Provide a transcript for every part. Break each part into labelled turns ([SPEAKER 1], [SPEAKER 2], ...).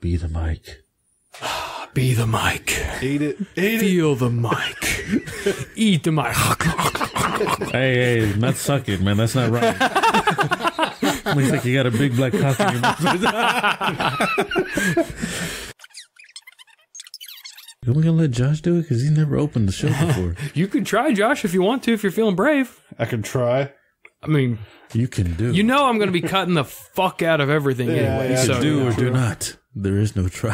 [SPEAKER 1] Be the mic.
[SPEAKER 2] Be the mic.
[SPEAKER 3] Eat it.
[SPEAKER 2] Feel the mic. Eat the mic.
[SPEAKER 1] Hey, not suck it, man. That's not right. Looks like you got a big black cock in your mouth. Are we gonna let Josh do it? Because he's never opened the show before.
[SPEAKER 2] You can try, Josh, if you want to, if you're feeling brave.
[SPEAKER 3] I can try.
[SPEAKER 2] I mean,
[SPEAKER 1] You can do.
[SPEAKER 2] you know I'm going to be cutting the fuck out of everything anyway.
[SPEAKER 1] You
[SPEAKER 2] So
[SPEAKER 1] can do or do not. There is no try.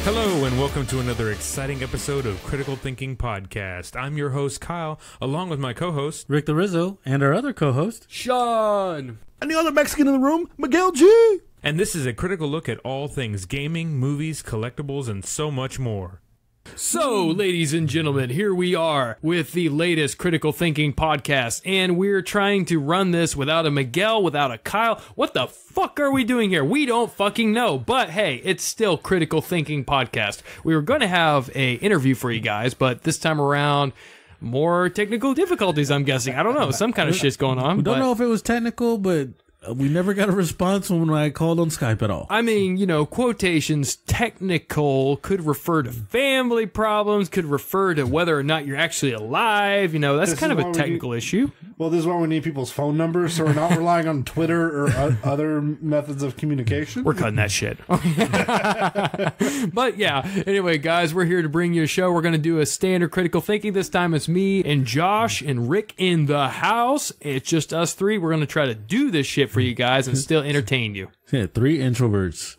[SPEAKER 4] Hello and welcome to another exciting episode of Critical Thinking Podcast. I'm your host, Kyle, along with my co-host,
[SPEAKER 1] Rick the Rizzo and our other co-host,
[SPEAKER 2] Shawn.
[SPEAKER 3] And the other Mexican in the room, Miguel G.
[SPEAKER 4] and this is a critical look at all things gaming, movies, collectibles, and so much more.
[SPEAKER 2] So, ladies and gentlemen, here we are with the latest Critical Thinking podcast, and we're trying to run this without a Miguel, without a Kyle. What the fuck are we doing here? We don't fucking know, but hey, it's still Critical Thinking podcast. We were going to have a interview for you guys, but this time around, more technical difficulties, I'm guessing. I don't know, some kind of shit's going on.
[SPEAKER 1] we don't know if it was technical, but we never got a response when I called on Skype at all.
[SPEAKER 2] I mean, you know, quotations, technical, could refer to family problems, could refer to whether or not you're actually alive. You know, that's
[SPEAKER 3] This
[SPEAKER 2] kind
[SPEAKER 3] is
[SPEAKER 2] of a
[SPEAKER 3] why we
[SPEAKER 2] technical issue.
[SPEAKER 3] Well, this is why we need people's phone numbers, so we're not relying on Twitter or other methods of communication.
[SPEAKER 2] We're cutting that shit. But yeah, anyway, guys, we're here to bring you a show. We're going to do a standard critical thinking. This time it's me and Josh and Rick in the house. It's just us three. We're going to try to do this shit for you guys and still entertain you.
[SPEAKER 1] Yeah, 3 introverts.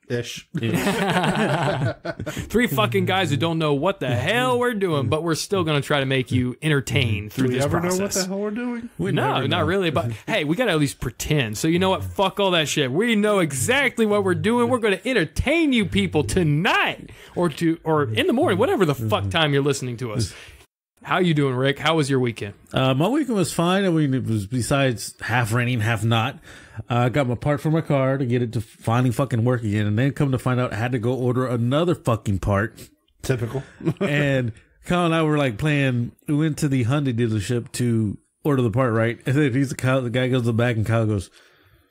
[SPEAKER 3] Ish.
[SPEAKER 2] Three fucking guys who don't know what the hell we're doing, but we're still going to try to make you entertained through
[SPEAKER 3] Do we
[SPEAKER 2] this
[SPEAKER 3] ever
[SPEAKER 2] process.
[SPEAKER 3] know what the hell we're doing?
[SPEAKER 2] No, not really. But hey, we got to at least pretend. So you know what? Fuck all that shit. We know exactly what we're doing. We're going to entertain you people tonight or in the morning, whatever the fuck time you're listening to us. How you doing, Rick? How was your weekend?
[SPEAKER 1] My weekend was fine. I mean, it was besides half raining, half not. I got my part for my car to get it to finally fucking work again. And then come to find out I had to go order another fucking part.
[SPEAKER 3] Typical.
[SPEAKER 1] And Kyle and I were like playing. We went to the Hyundai dealership to order the part, right? And then the guy goes to the back and Kyle goes,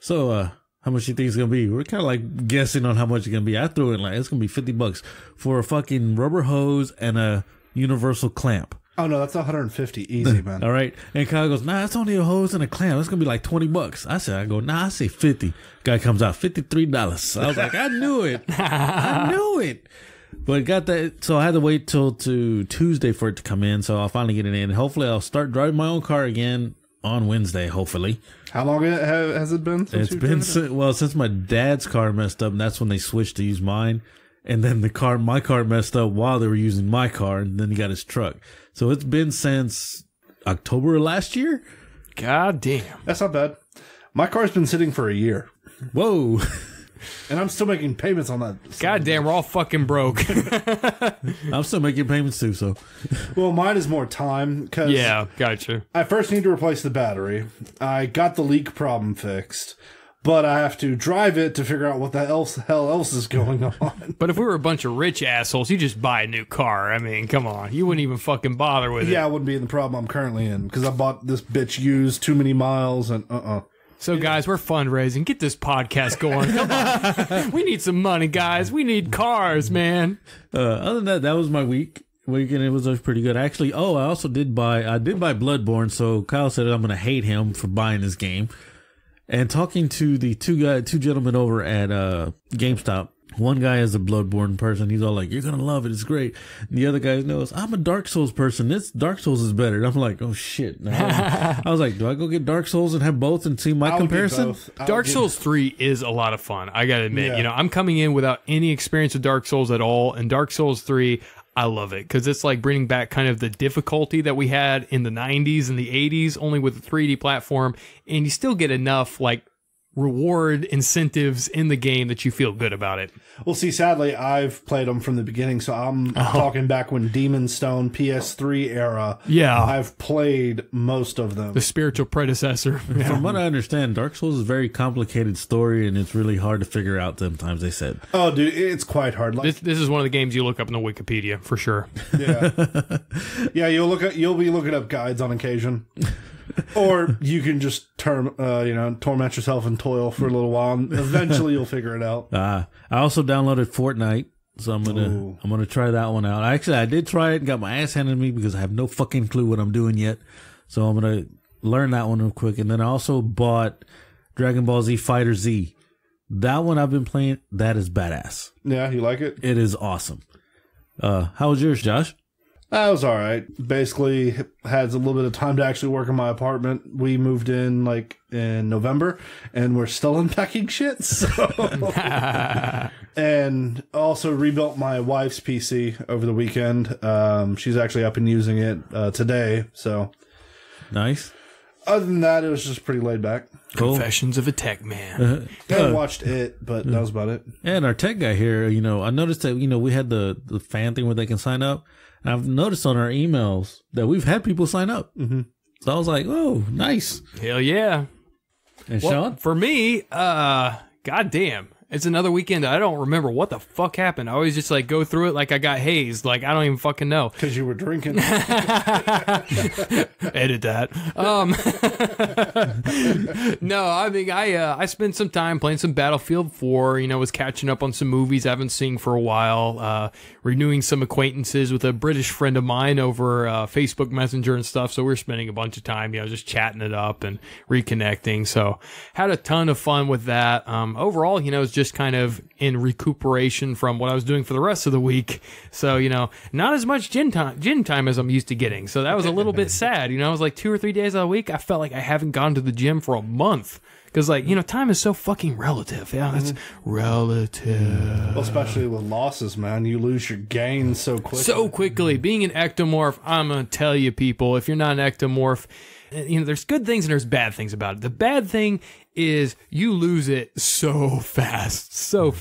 [SPEAKER 1] so, how much you think it's going to be? We're kind of like guessing on how much it's going to be. I threw in like, it's going to be $50 for a fucking rubber hose and a universal clamp.
[SPEAKER 3] Oh, no, that's 150. Easy, man.
[SPEAKER 1] All right. And Kyle goes, nah, it's only a hose and a clamp. It's going to be like $20. I say 50. Guy comes out, $53. I was like, I knew it. I knew it. But got that. So I had to wait till Tuesday for it to come in. So I'll finally get it in. Hopefully I'll start driving my own car again on Wednesday, hopefully.
[SPEAKER 3] How long has it been?
[SPEAKER 1] It's been, since my dad's car messed up, and that's when they switched to use mine. And then my car messed up while they were using my car, and then he got his truck. So it's been since October of last year.
[SPEAKER 2] God damn.
[SPEAKER 3] That's not bad. My car's been sitting for a year.
[SPEAKER 1] Whoa.
[SPEAKER 3] And I'm still making payments on that.
[SPEAKER 2] God damn, we're all fucking broke.
[SPEAKER 1] I'm still making payments too, so.
[SPEAKER 3] Well, mine is more time. Cause
[SPEAKER 2] Yeah, gotcha.
[SPEAKER 3] I first need to replace the battery. I got the leak problem fixed. But I have to drive it to figure out what the hell else is going on.
[SPEAKER 2] But if we were a bunch of rich assholes, you just buy a new car. I mean, come on. You wouldn't even fucking bother with it.
[SPEAKER 3] Yeah, I wouldn't be in the problem I'm currently in. Because I bought this bitch used too many miles and
[SPEAKER 2] So, guys, we're fundraising. Get this podcast going. Come on. We need some money, guys. We need cars, man.
[SPEAKER 1] Other than that was my weekend. It was pretty good. Actually, I also did buy Bloodborne. So Kyle said I'm going to hate him for buying this game. And talking to the two gentlemen over at GameStop, one guy is a Bloodborne person. He's all like, "You're gonna love it. It's great." And the other guy knows I'm a Dark Souls person. Dark Souls is better. And I'm like, "Oh shit!" I was like, "Do I go get Dark Souls and have both and see my comparison?"
[SPEAKER 2] Dark Souls 3 is a lot of fun. I gotta admit, you know, I'm coming in without any experience with Dark Souls at all, and Dark Souls 3, I love it because it's like bringing back kind of the difficulty that we had in the 90s and the 80s, only with a 3D platform, and you still get enough like reward incentives in the game that you feel good about it?
[SPEAKER 3] Well, see, sadly, I've played them from the beginning, so I'm talking back when Demon's Stone PS3 era.
[SPEAKER 2] Yeah.
[SPEAKER 3] I've played most of them.
[SPEAKER 2] The spiritual predecessor.
[SPEAKER 1] From what I understand, Dark Souls is a very complicated story, and it's really hard to figure out sometimes, they said.
[SPEAKER 3] Oh, dude, it's quite hard. Like,
[SPEAKER 2] This is one of the games you look up in the Wikipedia, for sure.
[SPEAKER 3] yeah. Yeah, you'll be looking up guides on occasion. Or you can just torment yourself and toil for a little while, and eventually you'll figure it out.
[SPEAKER 1] I also downloaded Fortnite, so I'm gonna try that one out. I did try it and got my ass handed to me because I have no fucking clue what I'm doing yet. So I'm gonna learn that one real quick. And then I also bought Dragon Ball Z Fighter Z. That one I've been playing. That is badass.
[SPEAKER 3] Yeah, you like it?
[SPEAKER 1] It is awesome. How was yours, Josh?
[SPEAKER 3] That was all right. Basically, had a little bit of time to actually work in my apartment. We moved in in November, and we're still unpacking shit. So, and also rebuilt my wife's PC over the weekend. She's actually up and using it today. So,
[SPEAKER 1] Nice.
[SPEAKER 3] Other than that, it was just pretty laid back.
[SPEAKER 1] Cool.
[SPEAKER 2] Confessions of a Tech Man.
[SPEAKER 3] I watched it, but that was about it.
[SPEAKER 1] And our tech guy here, I noticed that, we had the fan thing where they can sign up. And I've noticed on our emails that we've had people sign up. Mm-hmm. So I was like, oh, nice.
[SPEAKER 2] Hell yeah.
[SPEAKER 1] And
[SPEAKER 2] Well,
[SPEAKER 1] Shawn?
[SPEAKER 2] for me, goddamn. It's another weekend. I don't remember what the fuck happened. I always just go through it like I got hazed. I don't even fucking know.
[SPEAKER 3] Because you were drinking.
[SPEAKER 2] Edit that. No, I mean, I spent some time playing some Battlefield 4, was catching up on some movies I haven't seen for a while, renewing some acquaintances with a British friend of mine over Facebook Messenger and stuff. So we're spending a bunch of time, just chatting it up and reconnecting. So had a ton of fun with that. Overall, it's just kind of in recuperation from what I was doing for the rest of the week. So, not as much gym time as I'm used to getting. So that was a little bit sad. I was 2 or 3 days a week. I felt like I haven't gone to the gym for a month. Because, time is so fucking relative. Yeah, that's relative.
[SPEAKER 3] Well, especially with losses, man. You lose your gains so quickly.
[SPEAKER 2] So quickly. Being an ectomorph, I'm going to tell you, people, if you're not an ectomorph, there's good things and there's bad things about it. The bad thing is you lose it so fast.
[SPEAKER 3] Well,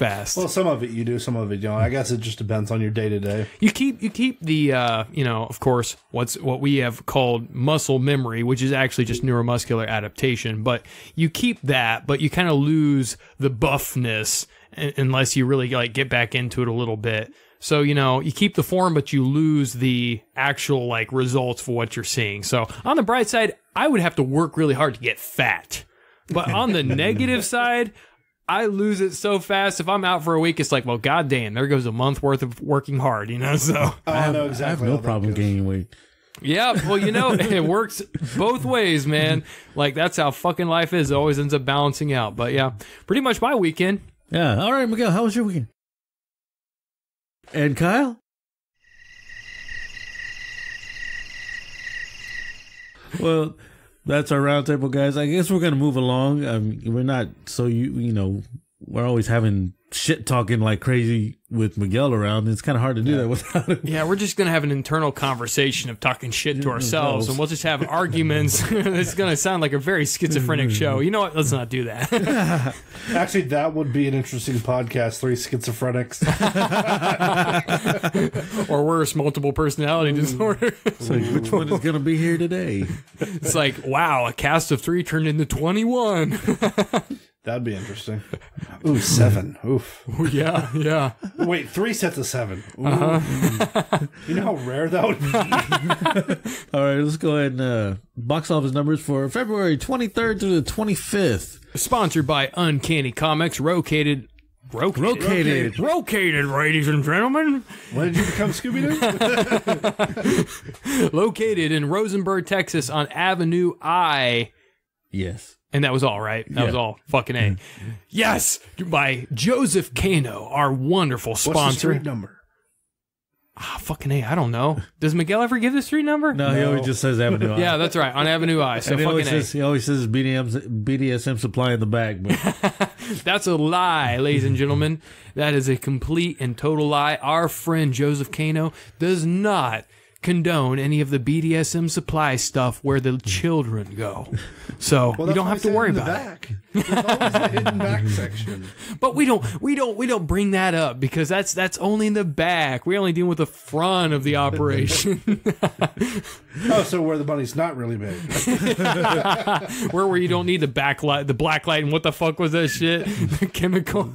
[SPEAKER 3] some of it you do, some of it you don't. I guess it just depends on your day to day.
[SPEAKER 2] You keep the of course what we have called muscle memory, which is actually just neuromuscular adaptation. But you keep that, but you kind of lose the buffness unless you really get back into it a little bit. So, you keep the form, but you lose the actual results for what you're seeing. So on the bright side, I would have to work really hard to get fat. But on the negative side, I lose it so fast. If I'm out for a week, it's well, goddamn, there goes a month worth of working hard, So
[SPEAKER 3] I know exactly.
[SPEAKER 1] I have no problem gaining weight.
[SPEAKER 2] yeah, well, it works both ways, man. That's how fucking life is. It always ends up balancing out. But yeah, pretty much my weekend.
[SPEAKER 1] Yeah. All right, Miguel, how was your weekend? And Kyle? Well, that's our roundtable, guys. I guess we're going to move along. We're not so, we're always having shit talking like crazy with Miguel around. It's kind of hard to do that without him.
[SPEAKER 2] Yeah, we're just going to have an internal conversation of talking shit to ourselves, and we'll just have arguments. It's going to sound like a very schizophrenic show. You know what? Let's not do that.
[SPEAKER 3] Actually, that would be an interesting podcast, 3 schizophrenics.
[SPEAKER 2] Or worse, multiple personality disorder.
[SPEAKER 1] So which one is going to be here today?
[SPEAKER 2] It's wow, a cast of 3 turned into 21.
[SPEAKER 3] That'd be interesting. Ooh, 7. Oof.
[SPEAKER 2] Ooh, yeah.
[SPEAKER 3] Wait, 3 sets of 7. Ooh. You know how rare that would be?
[SPEAKER 1] All right, let's go ahead and box office numbers for February 23rd through the 25th.
[SPEAKER 2] Sponsored by Uncanny Comics, Rocated, ladies and gentlemen.
[SPEAKER 3] When did you become Scooby-Doo?
[SPEAKER 2] Located in Rosenberg, Texas on Avenue I.
[SPEAKER 1] Yes.
[SPEAKER 2] And that was all, right? That was all. Fucking A. Yes! By Joseph Cano, our wonderful sponsor.
[SPEAKER 3] What's the street number?
[SPEAKER 2] Fucking A, I don't know. Does Miguel ever give the street number?
[SPEAKER 1] No, he always just says Avenue I.
[SPEAKER 2] Yeah, that's right. On Avenue I. So
[SPEAKER 1] and
[SPEAKER 2] fucking
[SPEAKER 1] he always says BDSM supply in the bag. But
[SPEAKER 2] that's a lie, ladies and gentlemen. That is a complete and total lie. Our friend Joseph Cano does not condone any of the BDSM supply stuff where the children go. So you don't have to worry about it.
[SPEAKER 3] There's always the hidden back section.
[SPEAKER 2] But we don't bring that up because that's only in the back. We only deal with the front of the operation.
[SPEAKER 3] Oh, so where the money's not really made.
[SPEAKER 2] where you don't need the backlight, the black light, and what the fuck was that shit? The chemical.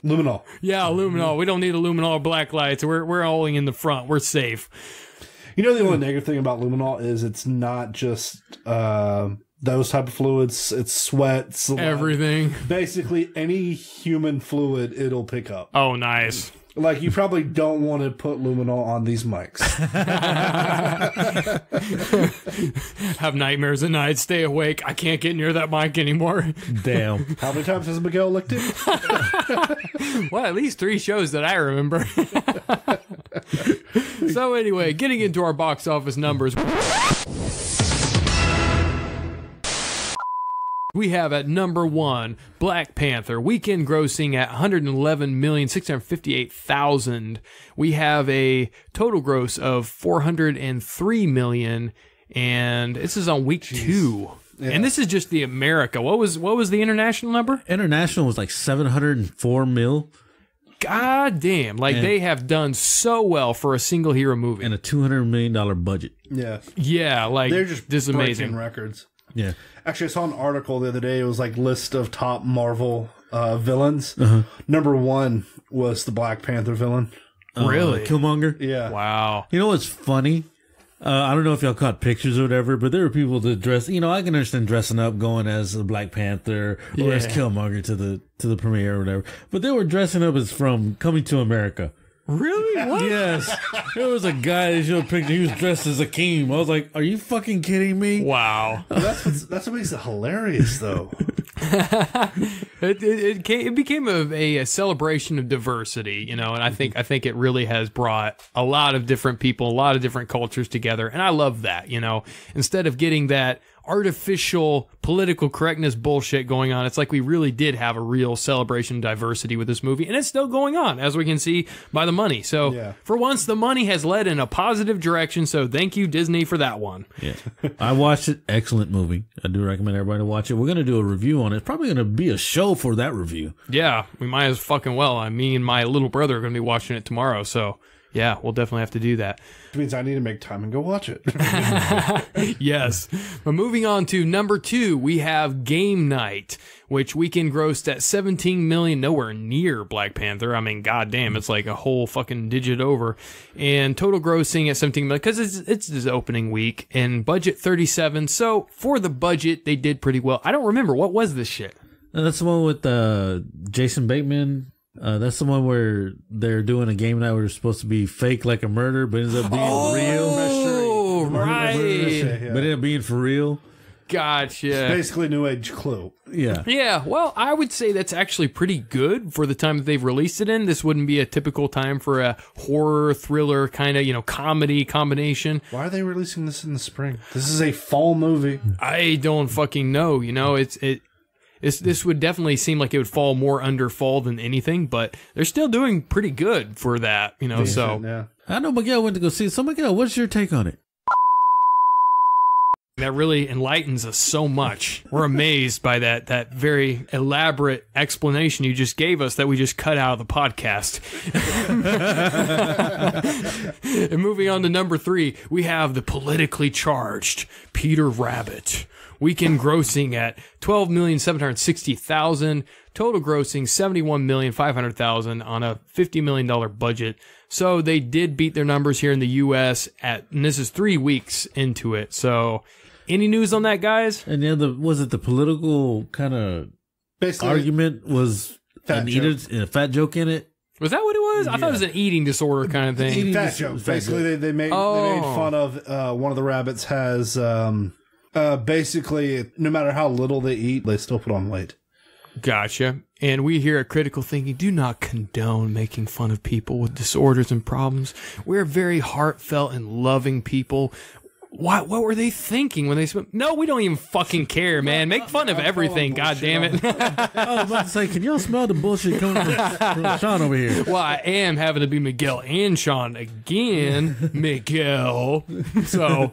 [SPEAKER 3] Luminol.
[SPEAKER 2] Yeah, luminol. We don't need a luminol or black lights. We're only in the front. We're safe.
[SPEAKER 3] You know, the only negative thing about luminol is it's not just those type of fluids. It's sweat, saliva.
[SPEAKER 2] Everything.
[SPEAKER 3] Basically, any human fluid, it'll pick up.
[SPEAKER 2] Oh, nice.
[SPEAKER 3] Like, you probably don't want to put luminol on these mics.
[SPEAKER 2] Have nightmares at night. Stay awake. I can't get near that mic anymore.
[SPEAKER 1] Damn.
[SPEAKER 3] How many times has Miguel licked it?
[SPEAKER 2] Well, at least 3 shows that I remember. So anyway, getting into our box office numbers. We have at number 1, Black Panther, weekend grossing at $111,658,000. We have a total gross of $403 million, and this is on week 2. Yeah. And this is just the America. What was the international number?
[SPEAKER 1] International was like 704 mil.
[SPEAKER 2] God damn. They have done so well for a single hero movie.
[SPEAKER 1] And a $200 million budget.
[SPEAKER 3] Yeah.
[SPEAKER 2] Yeah,
[SPEAKER 3] they're just
[SPEAKER 2] this is amazing.
[SPEAKER 3] records.
[SPEAKER 1] Yeah.
[SPEAKER 3] Actually, I saw an article the other day. It was like list of top Marvel villains.
[SPEAKER 1] Uh-huh.
[SPEAKER 3] Number 1 was the Black Panther villain.
[SPEAKER 2] Really?
[SPEAKER 1] Killmonger?
[SPEAKER 3] Yeah.
[SPEAKER 2] Wow.
[SPEAKER 1] You know what's funny? I don't know if y'all caught pictures or whatever, but there were people that dress. You know, I can understand dressing up, going as the Black Panther or as Killmonger to the premiere or whatever. But they were dressing up as from Coming to America.
[SPEAKER 2] Really? What?
[SPEAKER 1] Yes. There was a guy that showed a picture. He was dressed as Akeem. I was like, "Are you fucking kidding me?"
[SPEAKER 2] Wow.
[SPEAKER 3] That's what makes it hilarious, though.
[SPEAKER 2] It became a celebration of diversity, you know, and I think it really has brought a lot of different people, a lot of different cultures together, and I love that, you know. Instead of getting that artificial political correctness bullshit going on, it's like we really did have a real celebration of diversity with this movie, and it's still going on, as we can see by the money. So for once, the money has led in a positive direction, so thank you, Disney, for that one.
[SPEAKER 1] Yeah. I watched it. Excellent movie. I do recommend everybody to watch it. We're going to do a review on it. It's probably going to be a show for that review.
[SPEAKER 2] Yeah, we might as fucking well. Me and my little brother are going to be watching it tomorrow, so yeah, we'll definitely have to do that.
[SPEAKER 3] Which means I need to make time and go watch it.
[SPEAKER 2] Yes. But moving on to number 2, we have Game Night, which weekend grossed at $17 million, nowhere near Black Panther. I mean, goddamn, it's like a whole fucking digit over. And total grossing at $17 million, because it's his opening week, and budget $37. So for the budget, they did pretty well. I don't remember. What was this shit?
[SPEAKER 1] That's the one with Jason Bateman. That's the one where they're doing a game night where it's supposed to be fake like a murder, but ends up being real.
[SPEAKER 2] Oh, right.
[SPEAKER 1] But ended up being for real.
[SPEAKER 2] Gotcha.
[SPEAKER 3] It's basically New Age Clue.
[SPEAKER 1] Yeah.
[SPEAKER 2] Yeah, well, I would say that's actually pretty good for the time that they've released it in. This wouldn't be a typical time for a horror, thriller, kind of, you know, comedy combination.
[SPEAKER 3] Why are they releasing this in the spring? This is a fall movie.
[SPEAKER 2] I don't fucking know, you know, this would definitely seem like it would fall more under fall than anything, but they're still doing pretty good for that, you know,
[SPEAKER 3] Decent,
[SPEAKER 2] so.
[SPEAKER 3] Yeah.
[SPEAKER 1] I know Miguel went to go see it. So Miguel, what's your take on it?
[SPEAKER 2] That really enlightens us so much. We're amazed by that very elaborate explanation you just gave us that we just cut out of the podcast. And moving on to number 3, we have the politically charged Peter Rabbit. Weekend grossing at $12,760,000. Total grossing $71,500,000 on a $50 million budget. So they did beat their numbers here in the U.S. and this is 3 weeks into it. So any news on that, guys?
[SPEAKER 1] And then was it the political kind of argument was a fat joke in it?
[SPEAKER 2] Was that what it was? I thought it was an eating disorder kind of thing.
[SPEAKER 3] Fat joke. Basically, they made fun of one of the rabbits has basically no matter how little they eat, they still put on weight.
[SPEAKER 2] Gotcha. And we here at Critical Thinking do not condone making fun of people with disorders and problems. We're very heartfelt and loving people. What were they thinking when they spent? No, we don't even fucking care, man. Make fun of everything, god damn it.
[SPEAKER 1] I was about to say, can y'all smell the bullshit coming from Shawn over here?
[SPEAKER 2] Well, I am having to be Miguel and Shawn again, Miguel. So,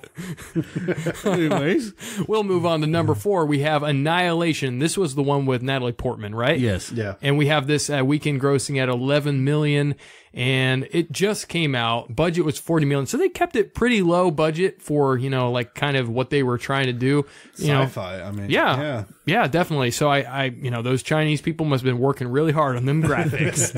[SPEAKER 1] Anyways.
[SPEAKER 2] we'll move on to number 4. We have Annihilation. This was the one with Natalie Portman, right?
[SPEAKER 1] Yes.
[SPEAKER 3] Yeah.
[SPEAKER 2] And we have this weekend grossing at 11 million, and it just came out. Budget was 40 million, so they kept it pretty low budget for, you know, like kind of what they were trying to do. You know,
[SPEAKER 3] Sci-fi, I mean.
[SPEAKER 2] yeah, definitely. So I, you know, those Chinese people must have been working really hard on them graphics.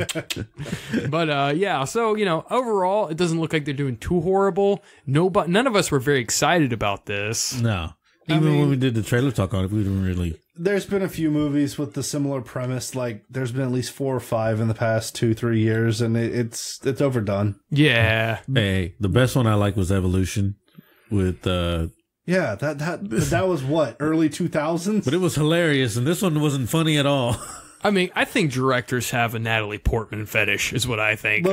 [SPEAKER 2] But yeah, so you know, overall, it doesn't look like they're doing too horrible. None of us were very excited about this.
[SPEAKER 1] No. Even when we did the trailer talk on it, we didn't really.
[SPEAKER 3] There's been a few movies with the similar premise. Like, there's been at least 4 or 5 in the past 2-3 years, and it's overdone.
[SPEAKER 2] Yeah.
[SPEAKER 1] Hey, the best one I like was Evolution with
[SPEAKER 3] Yeah, that was what, early 2000s?
[SPEAKER 1] but it was hilarious, and this one wasn't funny at all.
[SPEAKER 2] I mean, I think directors have a Natalie Portman fetish, is what I think.
[SPEAKER 3] A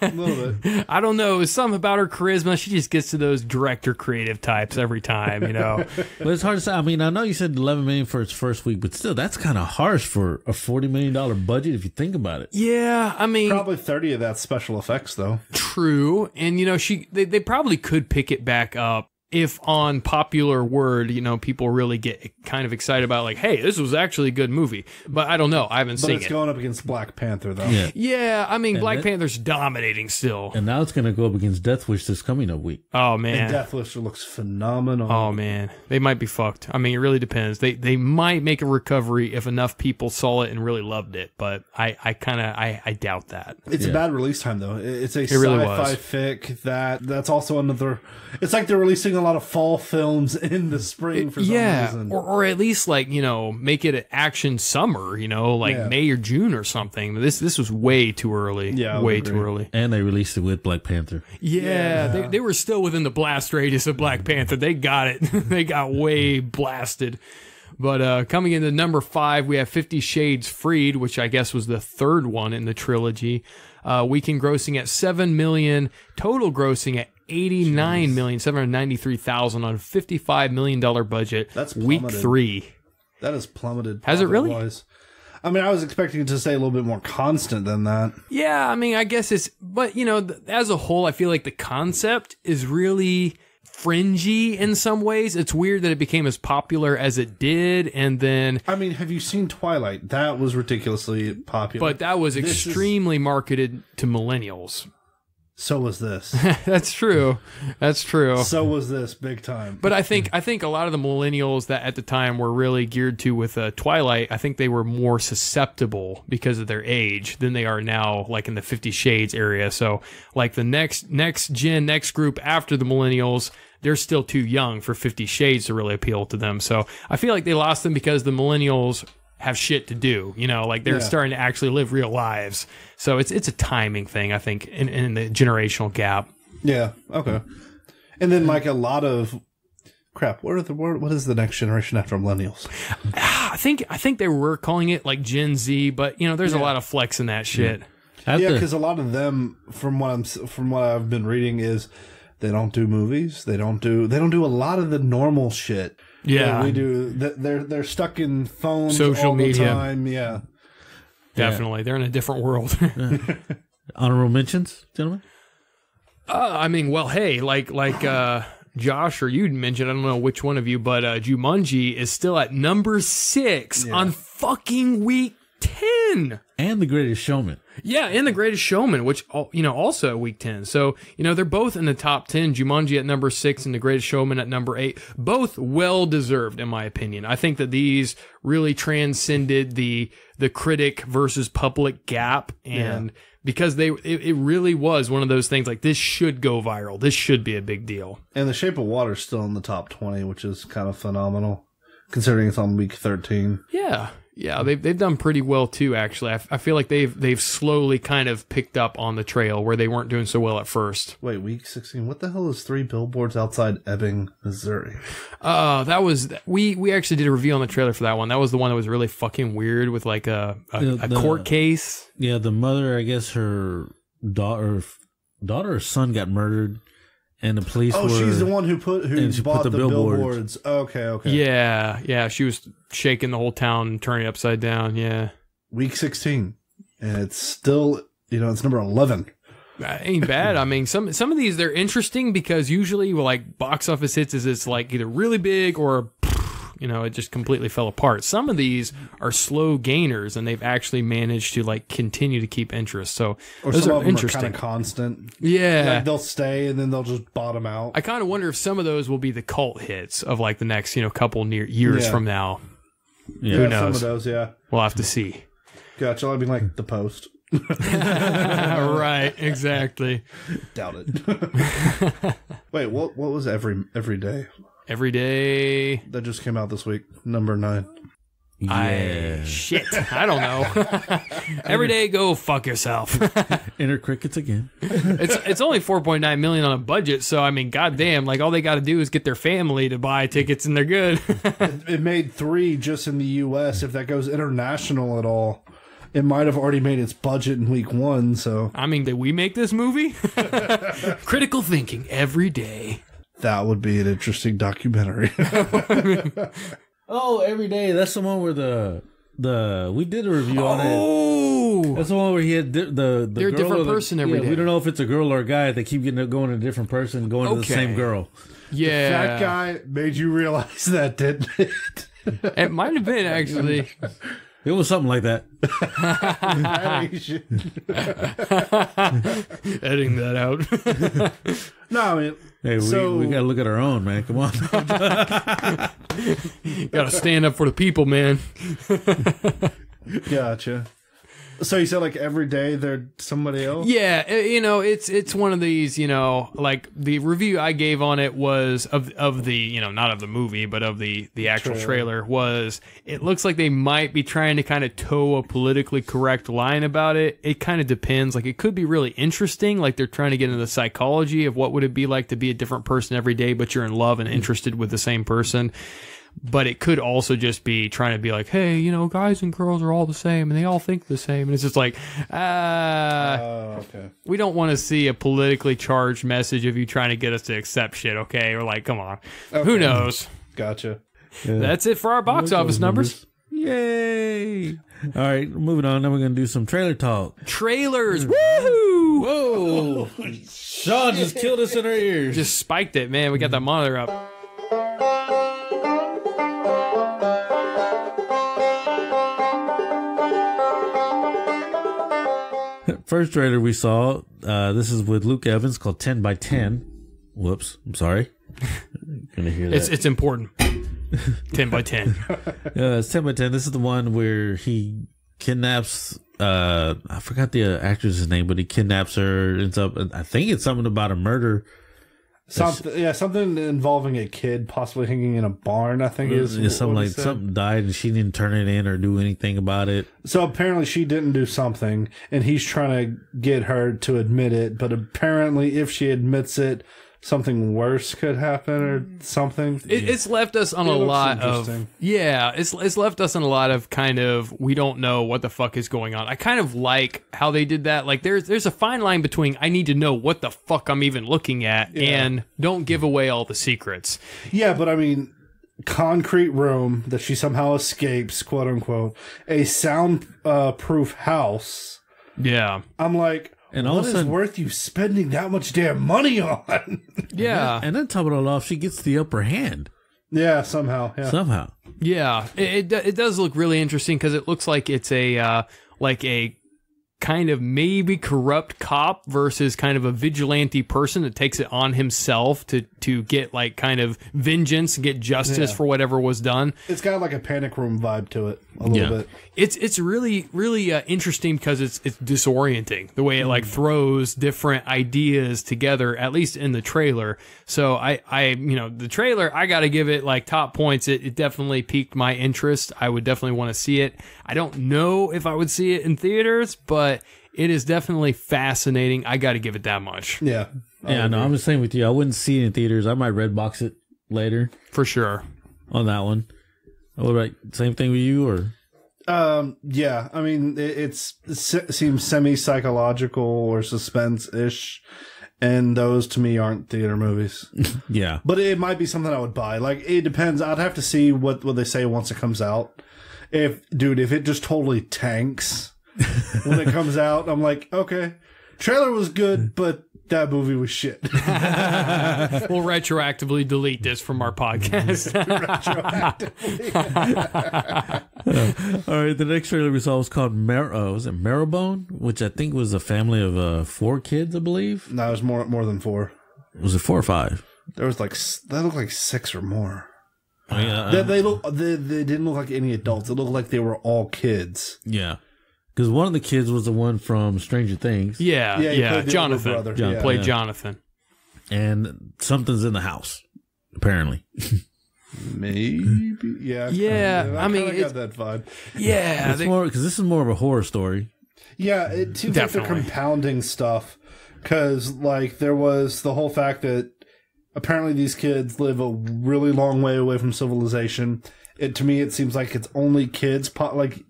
[SPEAKER 2] A
[SPEAKER 3] little bit.
[SPEAKER 2] I don't know. It's something about her charisma. She just gets to those director creative types every time, you know.
[SPEAKER 1] But it's hard to say. I mean, I know you said 11 million for its first week, but still, that's kind of harsh for a $40 million budget if you think about it.
[SPEAKER 2] Yeah, I mean,
[SPEAKER 3] Probably 30 of that special effects, though.
[SPEAKER 2] true. And, you know, they probably could pick it back up if on popular word, you know, people really get kind of excited about like, hey, this was actually a good movie. But I don't know. I haven't
[SPEAKER 3] But
[SPEAKER 2] seen
[SPEAKER 3] it's
[SPEAKER 2] it.
[SPEAKER 3] going up against Black Panther, though.
[SPEAKER 1] Yeah.
[SPEAKER 2] Yeah, I mean, Black
[SPEAKER 1] that-
[SPEAKER 2] Panther's dominating still.
[SPEAKER 1] And now it's going to go up against Death Wish this coming up week.
[SPEAKER 2] Oh,
[SPEAKER 3] And
[SPEAKER 2] man.
[SPEAKER 3] Death Wish looks phenomenal.
[SPEAKER 2] Oh man, they might be fucked. I mean, it really depends. They might make a recovery if enough people saw it and really loved it, but I doubt that.
[SPEAKER 3] It's a bad release time, though. It's a
[SPEAKER 2] really
[SPEAKER 3] sci-fi
[SPEAKER 2] was.
[SPEAKER 3] fic that's also another... It's like they're releasing a lot of fall films in the spring for some reason.
[SPEAKER 2] or at least like, you know, make it an action summer, you know, like
[SPEAKER 3] Yeah.
[SPEAKER 2] May or June or something. This was way too early.
[SPEAKER 3] Yeah, I would
[SPEAKER 2] way
[SPEAKER 3] agree.
[SPEAKER 2] too early.
[SPEAKER 1] And they released it with Black Panther.
[SPEAKER 2] Yeah, they were still within the blast radius of Black Panther. They got it. They got way blasted. But coming into number 5, we have 50 Shades Freed, which I guess was the third one in the trilogy. Weekend grossing at 7 million, total grossing at 89,793,000 on a $55 million budget.
[SPEAKER 3] That's
[SPEAKER 2] week
[SPEAKER 3] plummeted.
[SPEAKER 2] 3.
[SPEAKER 3] That has plummeted.
[SPEAKER 2] Has it really?
[SPEAKER 3] profit-wise. I mean, I was expecting it to stay a little bit more constant than that.
[SPEAKER 2] Yeah, I mean, I guess it's, but you know, as a whole, I feel like the concept is really fringy in some ways. It's weird that it became as popular as it did, and then,
[SPEAKER 3] I mean, have you seen Twilight? That was ridiculously popular.
[SPEAKER 2] but that was
[SPEAKER 3] This is-
[SPEAKER 2] extremely marketed to millennials.
[SPEAKER 3] So was this.
[SPEAKER 2] That's true. That's true.
[SPEAKER 3] So was this, big time.
[SPEAKER 2] But I think a lot of the millennials that at the time were really geared to with Twilight, I think they were more susceptible because of their age than they are now, like in the 50 Shades area. So like the next group after the millennials, they're still too young for 50 Shades to really appeal to them. So I feel like they lost them because the millennials have shit to do, you know, like they're starting to actually live real lives. So it's a timing thing, I think, in the generational gap.
[SPEAKER 3] Yeah, okay. And then like a lot of crap, what is the next generation after millennials?
[SPEAKER 2] I think they were calling it like Gen Z, but you know, there's a lot of flex in that shit.
[SPEAKER 3] Yeah, because a lot of them, from what I've been reading, is they don't do movies. They don't do a lot of the normal shit.
[SPEAKER 2] Yeah.
[SPEAKER 3] that we do. They're stuck in phones,
[SPEAKER 2] Social
[SPEAKER 3] all the
[SPEAKER 2] media.
[SPEAKER 3] time. Yeah.
[SPEAKER 2] Definitely. They're in a different world.
[SPEAKER 1] Honorable mentions, gentlemen?
[SPEAKER 2] I mean, well, hey, like Josh or you mentioned, I don't know which one of you, but Jumanji is still at number 6 on fucking week 10.
[SPEAKER 1] And The Greatest Showman.
[SPEAKER 2] Yeah, and The Greatest Showman, which, you know, also at week 10. So, you know, they're both in the top 10. Jumanji at number 6 and The Greatest Showman at number 8. Both well-deserved, in my opinion. I think that these really transcended the critic versus public gap. And because it really was one of those things like, this should go viral. This should be a big deal.
[SPEAKER 3] And The Shape of Water is still in the top 20, which is kind of phenomenal, considering it's on week 13.
[SPEAKER 2] Yeah, they've done pretty well too. Actually, I feel like they've slowly kind of picked up on the trail where they weren't doing so well at first.
[SPEAKER 3] Wait, week 16? What the hell is 3 billboards outside Ebbing, Missouri?
[SPEAKER 2] That was we actually did a review on the trailer for that one. That was the one that was really fucking weird with like a court case.
[SPEAKER 1] Yeah, the mother, I guess her daughter or son got murdered, and the police were...
[SPEAKER 3] she's the one who bought the
[SPEAKER 1] billboards.
[SPEAKER 3] billboards. Okay.
[SPEAKER 2] Yeah. She was shaking the whole town, turning it upside down. Yeah.
[SPEAKER 3] Week 16. And it's still, it's number 11.
[SPEAKER 2] Ain't bad. I mean, some of these, they're interesting because usually, like, box office hits is it's like either really big or, it just completely fell apart. Some of these are slow gainers, and they've actually managed to, like, continue to keep interest. So
[SPEAKER 3] or
[SPEAKER 2] those
[SPEAKER 3] some
[SPEAKER 2] are
[SPEAKER 3] of them
[SPEAKER 2] interesting.
[SPEAKER 3] Are kind of constant.
[SPEAKER 2] Yeah.
[SPEAKER 3] Like they'll stay, and then they'll just bottom out.
[SPEAKER 2] I kind of wonder if some of those will be the cult hits of, like, the next, couple years from now.
[SPEAKER 3] Yeah,
[SPEAKER 2] who knows?
[SPEAKER 3] Some of those, yeah.
[SPEAKER 2] We'll have to see.
[SPEAKER 3] Gotcha. I mean, like The Post.
[SPEAKER 2] Right, exactly.
[SPEAKER 3] Doubt it. Wait, what was every day?
[SPEAKER 2] Every day.
[SPEAKER 3] That just came out this week. Number 9.
[SPEAKER 1] Yeah.
[SPEAKER 2] I don't know. Every day, go fuck yourself.
[SPEAKER 1] Enter crickets again.
[SPEAKER 2] It's only $4.9 million on a budget, so I mean, goddamn, like all they got to do is get their family to buy tickets, and they're good.
[SPEAKER 3] It made 3 just in the U.S. If that goes international at all, it might have already made its budget in week 1. So
[SPEAKER 2] I mean, did we make this movie? Critical thinking every day.
[SPEAKER 3] That would be an interesting documentary.
[SPEAKER 1] Oh, every day. That's the one where the we did a review on it.
[SPEAKER 2] Oh,
[SPEAKER 1] That's the one where he had the
[SPEAKER 2] they're a
[SPEAKER 1] girl
[SPEAKER 2] different person every day.
[SPEAKER 1] We don't know if it's a girl or a guy. They keep going to a different person, going to the same girl.
[SPEAKER 2] yeah.
[SPEAKER 3] That guy made you realize that, didn't it?
[SPEAKER 2] It might have been actually.
[SPEAKER 1] It was something like that.
[SPEAKER 2] Editing that out.
[SPEAKER 3] No, I mean,
[SPEAKER 1] Hey, we got to look at our own, man. Come on.
[SPEAKER 2] Got to stand up for the people, man.
[SPEAKER 3] gotcha. So you said like every day they're somebody else?
[SPEAKER 2] Yeah, it's one of these, like the review I gave on it was of the, not of the movie, but of the actual trailer was, it looks like they might be trying to kind of toe a politically correct line about it. It kind of depends. Like, it could be really interesting. Like, they're trying to get into the psychology of what would it be like to be a different person every day, but you're in love and interested with the same person. But it could also just be trying to be like, hey, guys and girls are all the same and they all think the same. And it's just like,
[SPEAKER 3] okay.
[SPEAKER 2] We don't want to see a politically charged message of you trying to get us to accept shit, okay? Or like, come on. Okay. Who knows?
[SPEAKER 3] Gotcha.
[SPEAKER 1] Yeah.
[SPEAKER 2] That's it for our box office numbers.
[SPEAKER 1] Yay. All right, moving on. Now we're going to do some trailer talk.
[SPEAKER 2] Trailers. Woohoo!
[SPEAKER 1] Whoa. Shawn just killed us in our ears.
[SPEAKER 2] Just spiked it, man. We got that monitor up.
[SPEAKER 1] First trailer we saw, this is with Luke Evans, called 10 by 10. Whoops, I'm sorry. Gonna hear that.
[SPEAKER 2] It's important. 10 by 10.
[SPEAKER 1] It's 10 by 10. This is the one where he kidnaps, I forgot the actress's name, but he kidnaps her, ends up, I think it's something about a murder.
[SPEAKER 3] Something involving a kid possibly hanging in a barn, I think is
[SPEAKER 1] something like something died and she didn't turn it in or do anything about it.
[SPEAKER 3] So apparently she didn't do something and he's trying to get her to admit it, but apparently if she admits it, something worse could happen or something.
[SPEAKER 2] It's left us on a lot of it's left us on a lot of kind of, we don't know what the fuck is going on. I kind of like how they did that. Like there's a fine line between I need to know what the fuck I'm even looking at and don't give away all the secrets.
[SPEAKER 3] Yeah, but I mean, concrete room that she somehow escapes, quote unquote, a soundproof house.
[SPEAKER 2] Yeah.
[SPEAKER 3] I'm like,
[SPEAKER 1] and
[SPEAKER 3] what is worth you spending that much damn money on?
[SPEAKER 2] Yeah.
[SPEAKER 1] And then top it all off, she gets the upper hand.
[SPEAKER 3] Yeah, somehow. Yeah.
[SPEAKER 1] Somehow.
[SPEAKER 2] Yeah. It does look really interesting because it looks like it's a kind of maybe corrupt cop versus kind of a vigilante person that takes it on himself to get like kind of vengeance, get justice for whatever was done.
[SPEAKER 3] It's got like a Panic Room vibe to it a little bit.
[SPEAKER 2] It's really, really interesting because it's disorienting the way it like throws different ideas together, at least in the trailer. So the trailer, I got to give it like top points. It definitely piqued my interest. I would definitely want to see it. I don't know if I would see it in theaters, but it is definitely fascinating. I got to give it that much.
[SPEAKER 3] Yeah.
[SPEAKER 1] No, I'm the same with you. I wouldn't see it in theaters. I might Redbox it later.
[SPEAKER 2] For sure.
[SPEAKER 1] On that one. What about same thing with you or?
[SPEAKER 3] Yeah. I mean, it seems semi-psychological or suspense-ish. And those, to me, aren't theater movies.
[SPEAKER 1] Yeah.
[SPEAKER 3] But it might be something I would buy. Like, it depends. I'd have to see what they say once it comes out. If it just totally tanks when it comes out, I'm like, okay, trailer was good, but that movie was shit.
[SPEAKER 2] We'll retroactively delete this from our podcast.
[SPEAKER 1] All right, the next trailer we saw was called Marrowbone, which I think was a family of 4 kids, I believe.
[SPEAKER 3] No, it was more than 4.
[SPEAKER 1] Was it 4 or 5?
[SPEAKER 3] There was that looked like 6 or more.
[SPEAKER 1] Yeah,
[SPEAKER 3] They didn't look like any adults. It looked like they were all kids.
[SPEAKER 1] yeah. Because one of the kids was the one from Stranger Things.
[SPEAKER 2] Yeah.
[SPEAKER 3] He played the
[SPEAKER 2] Jonathan.
[SPEAKER 3] older brother. Yeah.
[SPEAKER 2] Played Jonathan.
[SPEAKER 1] And something's in the house, apparently.
[SPEAKER 3] Maybe. Yeah.
[SPEAKER 2] Yeah, I mean,
[SPEAKER 3] got that vibe.
[SPEAKER 2] Yeah.
[SPEAKER 1] It's more because this is more of a horror story.
[SPEAKER 3] Yeah, it seems like they're compounding stuff. Because, like, there was the whole fact that apparently these kids live a really long way away from civilization. To me, it seems like it's only kids. Like,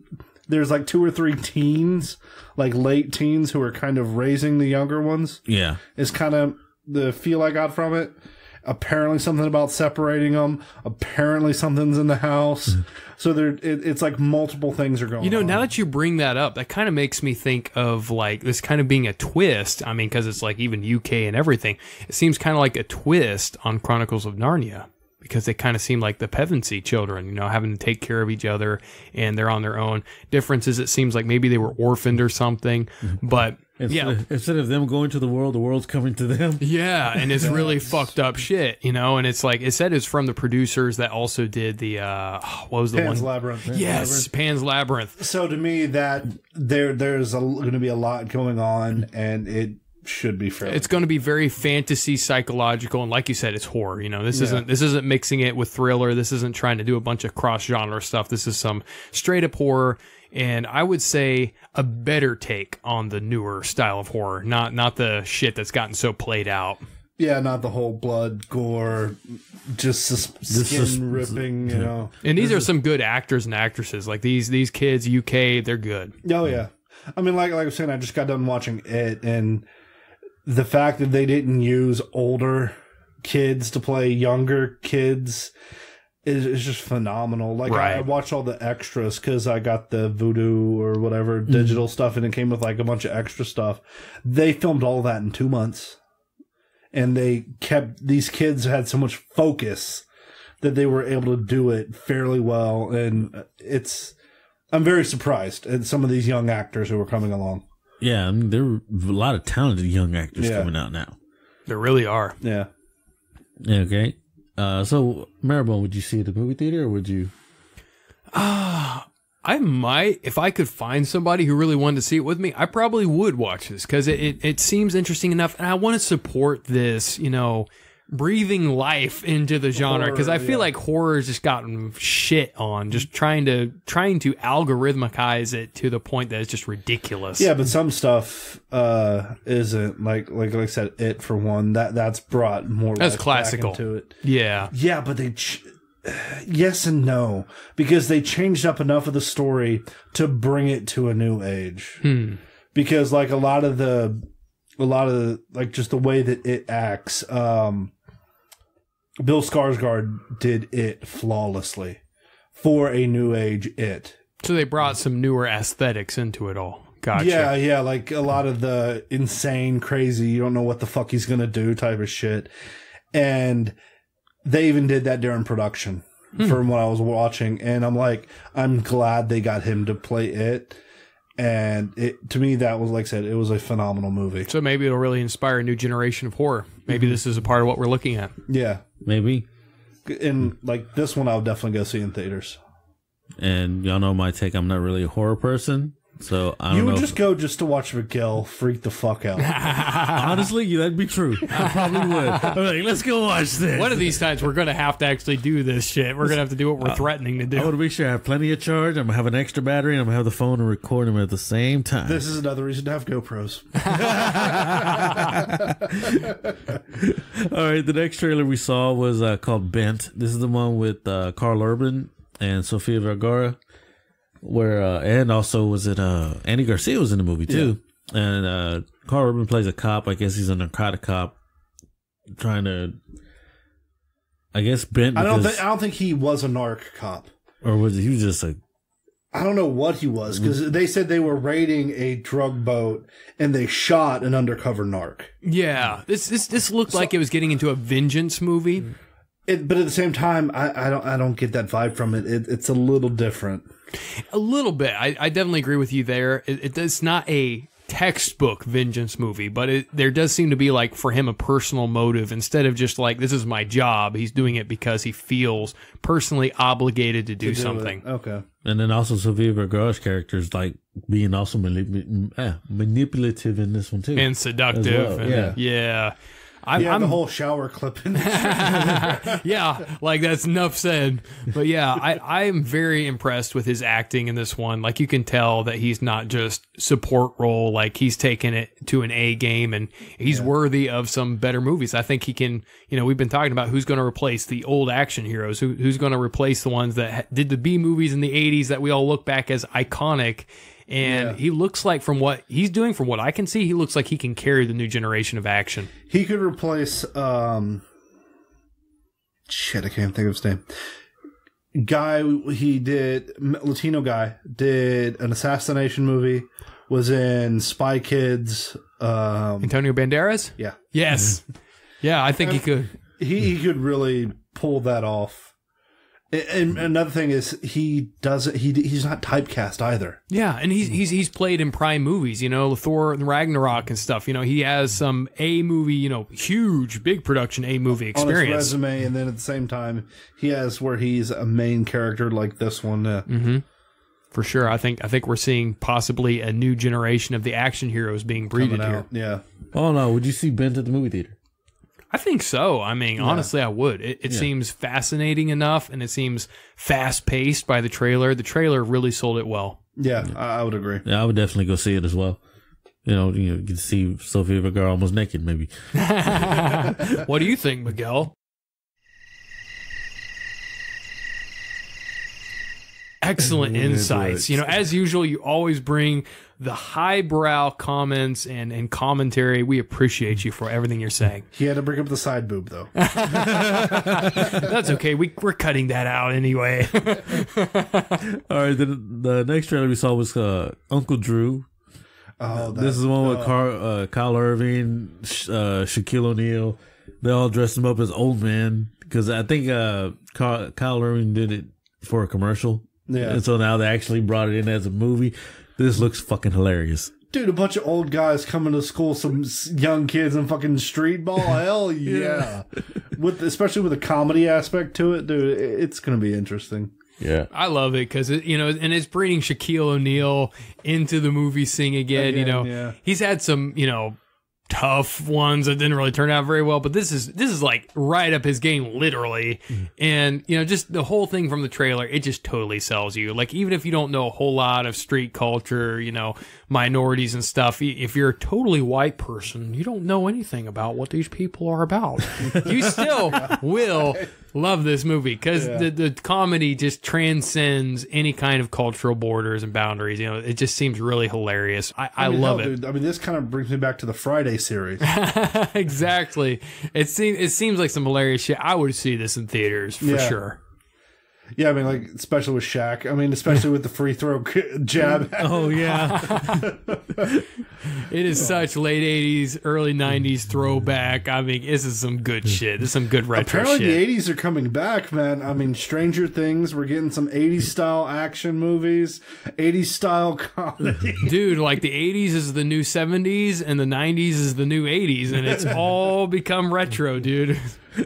[SPEAKER 3] there's like 2 or 3 teens, like late teens, who are kind of raising the younger ones.
[SPEAKER 1] Yeah.
[SPEAKER 3] Is kind of the feel I got from it. Apparently something about separating them. Apparently something's in the house. So it's like multiple things are going on.
[SPEAKER 2] Now that you bring that up, that kind of makes me think of like this kind of being a twist. I mean, because it's like even UK and everything. It seems kind of like a twist on Chronicles of Narnia. Because they kind of seem like the Pevensey children, having to take care of each other, and they're on their own. Difference is, it seems like maybe they were orphaned or something. But
[SPEAKER 1] instead of them going to the world's coming to them.
[SPEAKER 2] Yeah, and it's really fucked up shit, And it's like it said it's from the producers that also did the what was the
[SPEAKER 3] Pan's
[SPEAKER 2] one?
[SPEAKER 3] Labyrinth.
[SPEAKER 2] Yes, Pan's Labyrinth.
[SPEAKER 3] So to me, that there's going to be a lot going on, and it should be fair.
[SPEAKER 2] It's going to be very fantasy, psychological, and like you said, it's horror. This isn't mixing it with thriller. This isn't trying to do a bunch of cross genre stuff. This is some straight up horror, and I would say a better take on the newer style of horror, not the shit that's gotten so played out.
[SPEAKER 3] Yeah, not the whole blood, gore, just skin ripping,
[SPEAKER 2] And these are some good actors and actresses. Like these kids, UK, they're good.
[SPEAKER 3] Oh yeah, I mean, like I was saying, I just got done watching it, and the fact that they didn't use older kids to play younger kids is just phenomenal. Like, I watched all the extras because I got the Vudu or whatever digital stuff, and it came with like a bunch of extra stuff. They filmed all that in 2 months, and these kids had so much focus that they were able to do it fairly well. And I'm very surprised at some of these young actors who are coming along.
[SPEAKER 1] Yeah, I mean, there are a lot of talented young actors coming out now.
[SPEAKER 2] There really are.
[SPEAKER 3] Yeah.
[SPEAKER 1] Okay. So, Marrowbone, would you see it at the movie theater, or would you?
[SPEAKER 2] I might, if I could find somebody who really wanted to see it with me, I probably would watch this because it seems interesting enough, and I want to support this, breathing life into the genre, because I feel like horror has just gotten shit on, just trying to algorithmicize it to the point that it's just ridiculous.
[SPEAKER 3] Yeah, but some stuff isn't like I said, It for one, that's brought more
[SPEAKER 2] that's
[SPEAKER 3] life
[SPEAKER 2] classical
[SPEAKER 3] back into it.
[SPEAKER 2] Yeah,
[SPEAKER 3] but they yes and no, because they changed up enough of the story to bring it to a new age. Because like a lot of the like just the way that it acts, Bill Skarsgård did it flawlessly for a new age It.
[SPEAKER 2] So they brought some newer aesthetics into it all. Gotcha.
[SPEAKER 3] Yeah, like a lot of the insane, crazy, you don't know what the fuck he's gonna do type of shit. And they even did that during production from what I was watching. And I'm like, I'm glad they got him to play It. And to me, that was, like I said, it was a phenomenal movie.
[SPEAKER 2] So maybe it'll really inspire a new generation of horror. Maybe this is a part of what we're looking at.
[SPEAKER 3] Yeah.
[SPEAKER 1] Maybe.
[SPEAKER 3] And like this one, I would definitely go see in theaters.
[SPEAKER 1] And y'all know my take. I'm not really a horror person. So I don't know.
[SPEAKER 3] You would just go just to watch Miguel freak the fuck out.
[SPEAKER 1] Honestly, that'd be true. I probably would. I'm like, let's go watch this.
[SPEAKER 2] One of these times, we're going to have to actually do this shit. We're going to have to do what we're threatening to do.
[SPEAKER 1] I want to make sure I have plenty of charge. I'm going to have an extra battery, and I'm going to have the phone and record them at the same time.
[SPEAKER 3] This is another reason to have GoPros.
[SPEAKER 1] All right, the next trailer we saw was called Bent. This is the one with Carl Urban and Sofia Vergara. And also was it Andy Garcia was in the movie too. And Carl Urban plays a cop. I guess he's a narcotic cop trying to, I guess, bent.
[SPEAKER 3] I don't think he was a narc cop.
[SPEAKER 1] Or was he was just a...
[SPEAKER 3] I don't know what he was, because they said they were raiding a drug boat and they shot an undercover narc.
[SPEAKER 2] Yeah, this looked like it was getting into a vengeance movie.
[SPEAKER 3] But at the same time, I don't get that vibe from it. It's a little different.
[SPEAKER 2] A little bit. I definitely agree with you there. It's not a textbook vengeance movie, but there does seem to be, like, for him, a personal motive. Instead of just like, this is my job, he's doing it because he feels personally obligated to do something.
[SPEAKER 3] Okay.
[SPEAKER 1] And then also Sofia Vergara's character is like being also manipulative in this one too.
[SPEAKER 2] And seductive.
[SPEAKER 1] Well.
[SPEAKER 2] Yeah.
[SPEAKER 3] I'm the whole shower clip in the
[SPEAKER 2] yeah, like that's enough said. But yeah, I'm very impressed with his acting in this one. Like, you can tell that he's not just support role. Like, he's taken it to an A game, and he's worthy of some better movies. I think he can, we've been talking about who's going to replace the old action heroes, who's going to replace the ones that did the B movies in the 80s that we all look back as iconic. And he looks like, from what he's doing, from what I can see, he looks like he can carry the new generation of action.
[SPEAKER 3] He could replace, shit, I can't think of his name. Latino guy, did an assassination movie, was in Spy Kids.
[SPEAKER 2] Antonio Banderas?
[SPEAKER 3] Yeah.
[SPEAKER 2] Yes. Yeah, I think he could.
[SPEAKER 3] He could really pull that off. And another thing is he's not typecast either.
[SPEAKER 2] Yeah, and he's played in prime movies, Thor and Ragnarok and stuff. He has some A movie, huge, big production A movie experience
[SPEAKER 3] on his resume, and then at the same time he has where he's a main character like this one.
[SPEAKER 2] Mm-hmm. For sure, I think we're seeing possibly a new generation of the action heroes being breeded here.
[SPEAKER 3] Yeah.
[SPEAKER 1] Oh no, would you see Bent at the movie theater?
[SPEAKER 2] I think so. I mean, honestly, I would. It seems fascinating enough, and it seems fast-paced by the trailer. The trailer really sold it well.
[SPEAKER 3] Yeah, I would agree.
[SPEAKER 1] Yeah, I would definitely go see it as well. You get to see Sofia Vergara almost naked, maybe.
[SPEAKER 2] What do you think, Miguel? Excellent insights. As usual, you always bring the highbrow comments and commentary. We appreciate you for everything you're saying.
[SPEAKER 3] He had to bring up the side boob, though.
[SPEAKER 2] That's okay. We're cutting that out anyway.
[SPEAKER 1] All right. The next trailer we saw was Uncle Drew.
[SPEAKER 3] Oh,
[SPEAKER 1] this is the one with Kyle Irving, Shaquille O'Neal. They all dressed him up as old men because I think Kyle Irving did it for a commercial.
[SPEAKER 3] Yeah.
[SPEAKER 1] And so now they actually brought it in as a movie. This looks fucking hilarious.
[SPEAKER 3] Dude, a bunch of old guys coming to school, some young kids in fucking street ball. Hell yeah. Especially with a comedy aspect to it, dude, it's going to be interesting.
[SPEAKER 1] Yeah.
[SPEAKER 2] I love it because, and it's bringing Shaquille O'Neal into the movie scene again. He's had some, tough ones that didn't really turn out very well, but this is like right up his game, literally. And just the whole thing from the trailer, it just totally sells you. Like, even if you don't know a whole lot of street culture, minorities and stuff, if you're a totally white person, you don't know anything about what these people are about, you still will love this movie because the comedy just transcends any kind of cultural borders and boundaries. It just seems really hilarious. I love it.
[SPEAKER 3] Dude, I mean, this kind of brings me back to the Friday series.
[SPEAKER 2] Exactly. It seems like some hilarious shit. I would see this in theaters for sure.
[SPEAKER 3] Yeah, I mean, like, especially with Shaq. I mean, especially with the free throw jab.
[SPEAKER 1] Oh, yeah.
[SPEAKER 2] It is such late 80s, early 90s throwback. I mean, this is some good shit. This is some good retro
[SPEAKER 3] Apparently
[SPEAKER 2] shit.
[SPEAKER 3] the 80s are coming back, man. I mean, Stranger Things, we're getting some 80s style action movies, 80s style comedy.
[SPEAKER 2] Dude, like the 80s is the new 70s and the 90s is the new 80s, and it's all become retro, dude.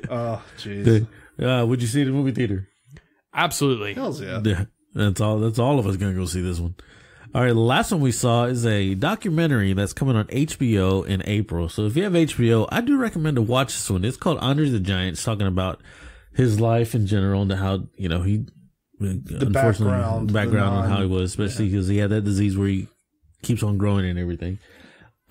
[SPEAKER 3] Oh, jeez.
[SPEAKER 1] Would you see the movie theater?
[SPEAKER 2] Absolutely.
[SPEAKER 3] Hells yeah.
[SPEAKER 1] Yeah, that's all of us gonna go see this one. All right, the last one we saw is a documentary that's coming on HBO in April. So if you have HBO, I do recommend to watch this one. It's called Andre the Giant. It's talking about his life in general and how he
[SPEAKER 3] the background
[SPEAKER 1] on how he was, especially because he had that disease where he keeps on growing and everything.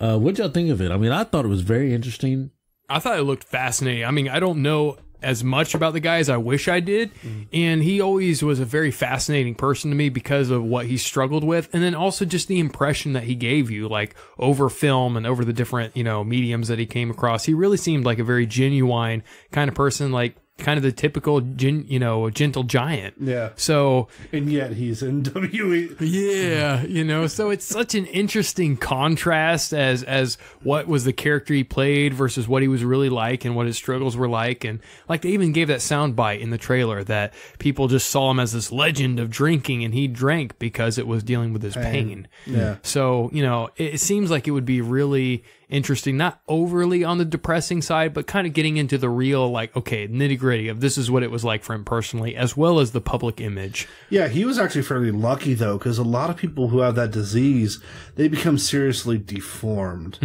[SPEAKER 1] What'd y'all think of it? I mean, I thought it was very interesting.
[SPEAKER 2] I thought it looked fascinating. I mean, I don't know as much about the guy as I wish I did. And he always was a very fascinating person to me because of what he struggled with. And then also just the impression that he gave you, like over film and over the different, mediums that he came across. He really seemed like a very genuine kind of person, like kind of the typical, gentle giant.
[SPEAKER 3] Yeah.
[SPEAKER 2] So,
[SPEAKER 3] and yet he's in WWE.
[SPEAKER 2] Yeah, so it's such an interesting contrast as what was the character he played versus what he was really like and what his struggles were like. And like they even gave that sound bite in the trailer that people just saw him as this legend of drinking, and he drank because it was dealing with his pain.
[SPEAKER 3] Yeah.
[SPEAKER 2] So, it seems like it would be really interesting, not overly on the depressing side, but kind of getting into the real, like, okay, nitty gritty of this is what it was like for him personally, as well as the public image.
[SPEAKER 3] Yeah, he was actually fairly lucky, though, because a lot of people who have that disease, they become seriously deformed,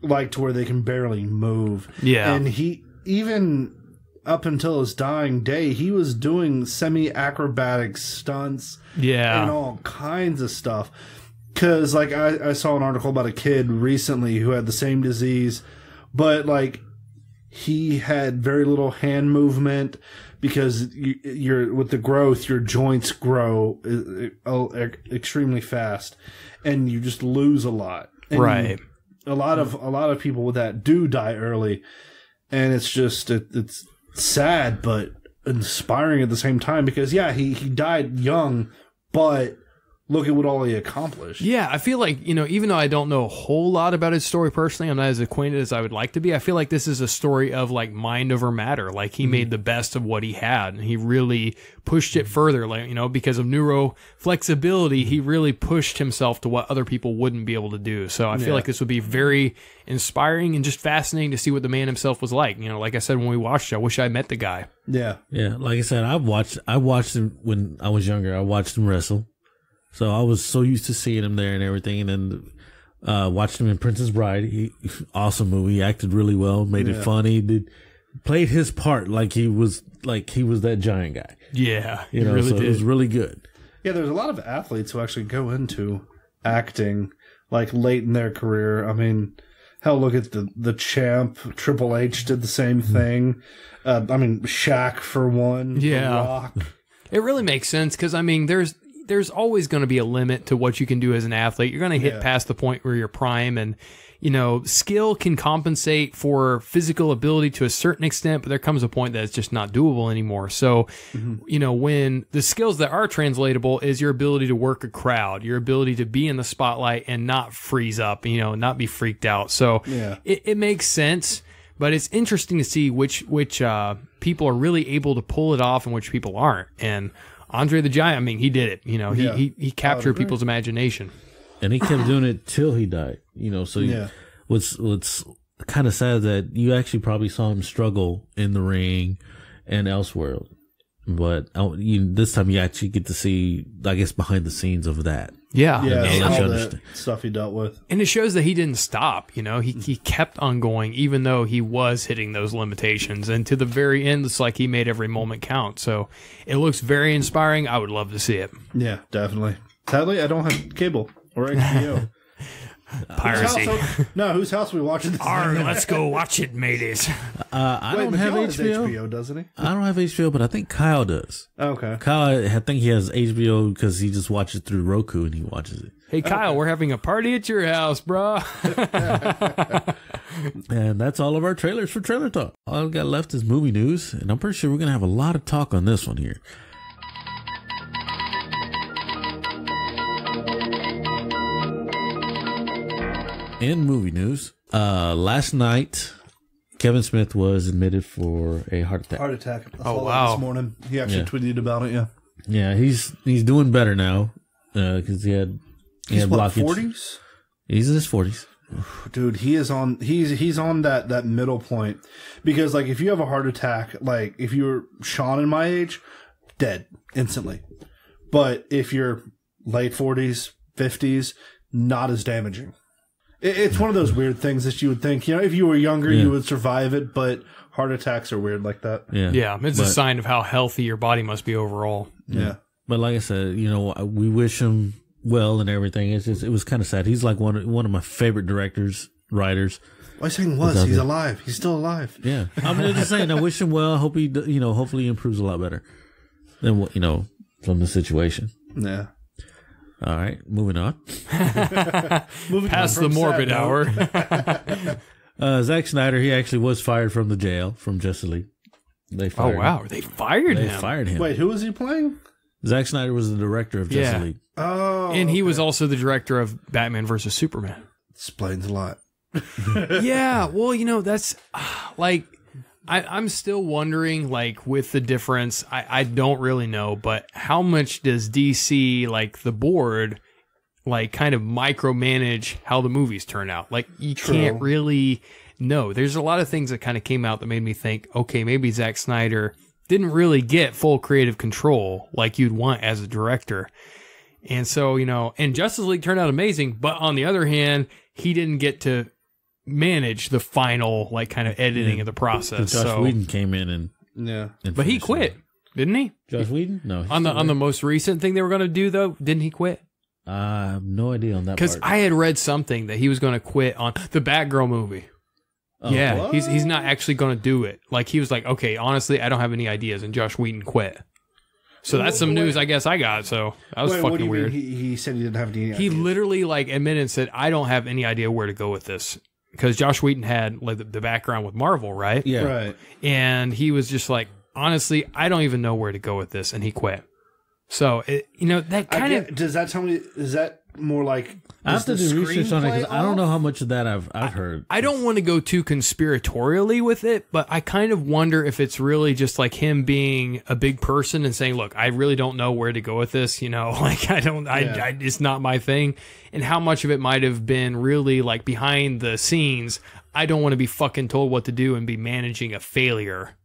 [SPEAKER 3] like to where they can barely move.
[SPEAKER 2] Yeah.
[SPEAKER 3] And he, even up until his dying day, he was doing semi-acrobatic stunts and all kinds of stuff. Because, like, I saw an article about a kid recently who had the same disease, but, like, he had very little hand movement because you're with the growth, your joints grow extremely fast, and you just lose a lot. And
[SPEAKER 2] right.
[SPEAKER 3] A lot of people with that do die early, and it's just it's sad but inspiring at the same time because he died young, but look at what all he accomplished.
[SPEAKER 2] Yeah, I feel like, even though I don't know a whole lot about his story personally, I'm not as acquainted as I would like to be, I feel like this is a story of, like, mind over matter. Like, he made the best of what he had, and he really pushed it further. Like, because of neuroflexibility, he really pushed himself to what other people wouldn't be able to do. So I feel like this would be very inspiring and just fascinating to see what the man himself was like. Like I said when we watched it, I wish I met the guy.
[SPEAKER 3] Yeah.
[SPEAKER 1] Yeah, like I said, I watched him when I was younger. I watched him wrestle. So I was so used to seeing him there and everything, and then watched him in Princess Bride. Awesome movie. He acted really well, made it funny. Played his part like he was that giant guy.
[SPEAKER 2] Yeah,
[SPEAKER 1] he really did. It was really good.
[SPEAKER 3] Yeah, there's a lot of athletes who actually go into acting like late in their career. I mean, hell, look at the champ. Triple H did the same thing. Shaq for one.
[SPEAKER 2] Yeah,
[SPEAKER 3] The Rock.
[SPEAKER 2] It really makes sense because there's always going to be a limit to what you can do as an athlete. You're going to hit past the point where you're prime, and skill can compensate for physical ability to a certain extent, but there comes a point that it's just not doable anymore. So, when the skills that are translatable is your ability to work a crowd, your ability to be in the spotlight and not freeze up, not be freaked out. So it makes sense, but it's interesting to see which people are really able to pull it off and which people aren't. And Andre the Giant, he did it. He captured people's imagination.
[SPEAKER 1] And he kept doing it till he died. What's kind of sad that you actually probably saw him struggle in the ring and elsewhere. But this time you actually get to see, I guess, behind the scenes of that.
[SPEAKER 2] Yeah.
[SPEAKER 3] All that stuff he dealt with.
[SPEAKER 2] And it shows that he didn't stop, he kept on going even though he was hitting those limitations. And to the very end, it's like he made every moment count. So it looks very inspiring. I would love to see it.
[SPEAKER 3] Yeah, definitely. Sadly, I don't have cable or HBO.
[SPEAKER 2] Piracy.
[SPEAKER 3] Whose house are we watching this?
[SPEAKER 2] Let's go watch it, mateys.
[SPEAKER 1] I don't have HBO.
[SPEAKER 3] Doesn't he?
[SPEAKER 1] I don't have HBO, but I think Kyle does.
[SPEAKER 3] Okay.
[SPEAKER 1] Kyle, I think he has HBO because he just watches it through Roku and he watches it.
[SPEAKER 2] Hey, Kyle, we're having a party at your house, bro.
[SPEAKER 1] And that's all of our trailers for Trailer Talk. All I've got left is movie news, and I'm pretty sure we're going to have a lot of talk on this one here. In movie news, last night, Kevin Smith was admitted for a heart attack.
[SPEAKER 3] Heart attack. I saw that this morning. He actually tweeted about it. Yeah.
[SPEAKER 1] Yeah, he's doing better now because he had blockage.
[SPEAKER 3] 40s?
[SPEAKER 1] He's in his 40s.
[SPEAKER 3] Dude, he's on that middle point because like if you have a heart attack, like if you're Shawn in my age, dead instantly. But if you're late 40s, 50s, not as damaging. It's one of those weird things that you would think, if you were younger, you would survive it, but heart attacks are weird like that.
[SPEAKER 2] Yeah, it's a sign of how healthy your body must be overall.
[SPEAKER 3] Yeah.
[SPEAKER 1] But like I said, we wish him well and everything. It's just, it was kind of sad. He's like one of my favorite directors writers.
[SPEAKER 3] Why saying was? He's alive. He's still alive.
[SPEAKER 1] Yeah, I'm just saying. I wish him well. I hope he, hopefully he improves a lot better than what from the situation.
[SPEAKER 3] Yeah.
[SPEAKER 1] All right, moving on.
[SPEAKER 2] Moving past the morbid hour.
[SPEAKER 1] Zack Snyder, he actually was fired from the jail from Justice League. They fired him.
[SPEAKER 2] They fired him.
[SPEAKER 1] They fired him.
[SPEAKER 3] Wait, who was he pling?
[SPEAKER 1] Zack Snyder was the director of Justice League.
[SPEAKER 3] Oh,
[SPEAKER 2] and he was also the director of Batman versus Superman.
[SPEAKER 3] Explains a lot.
[SPEAKER 2] Yeah, well, that's like I'm still wondering, like, with the difference. I don't really know, but how much does DC, like the board, like kind of micromanage how the movies turn out? Like, you can't really know. There's a lot of things that kind of came out that made me think, okay, maybe Zack Snyder didn't really get full creative control like you'd want as a director. And so, and Justice League turned out amazing, but on the other hand, he didn't get to manage the final, like, kind of editing of the process.
[SPEAKER 1] Josh Whedon came in and
[SPEAKER 2] but he quit, didn't he?
[SPEAKER 1] Josh Whedon? No.
[SPEAKER 2] On the most recent thing they were going to do, though, didn't he quit?
[SPEAKER 1] I have no idea on that part.
[SPEAKER 2] Because I had read something that he was going to quit on the Batgirl movie.
[SPEAKER 1] Oh,
[SPEAKER 2] yeah,
[SPEAKER 3] what?
[SPEAKER 2] he's not actually going to do it. Like, he was like, okay, honestly, I don't have any ideas, and Josh Whedon quit. So that's some news I guess I got. So that was
[SPEAKER 3] what do
[SPEAKER 2] fucking
[SPEAKER 3] you
[SPEAKER 2] weird.
[SPEAKER 3] mean he said he didn't have any ideas?
[SPEAKER 2] He literally, like, admitted and said, I don't have any idea where to go with this. Because Josh Whedon had, like, the background with Marvel, right?
[SPEAKER 1] Yeah.
[SPEAKER 3] Right.
[SPEAKER 2] And he was just like, honestly, I don't even know where to go with this. And he quit. So, that kind of...
[SPEAKER 3] Does that tell me... Is that more like...
[SPEAKER 1] I have to do research on it because I don't know how much of that I've heard.
[SPEAKER 2] I don't want to go too conspiratorially with it, but I kind of wonder if it's really just like him being a big person and saying, look, I really don't know where to go with this, like I it's not my thing. And how much of it might have been really like behind the scenes. I don't want to be fucking told what to do and be managing a failure,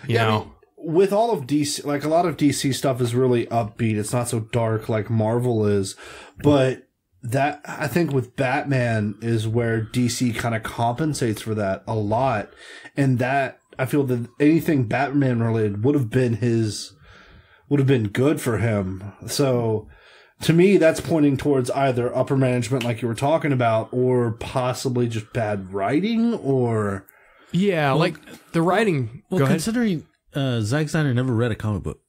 [SPEAKER 2] you know?
[SPEAKER 3] I mean, with all of DC, like a lot of DC stuff is really upbeat. It's not so dark like Marvel is, but that I think with Batman is where DC kind of compensates for that a lot, and that I feel that anything Batman related would have been good for him. So to me, that's pointing towards either upper management, like you were talking about, or possibly just bad writing, or
[SPEAKER 2] like the writing.
[SPEAKER 1] Well, considering Zack Snyder never read a comic book.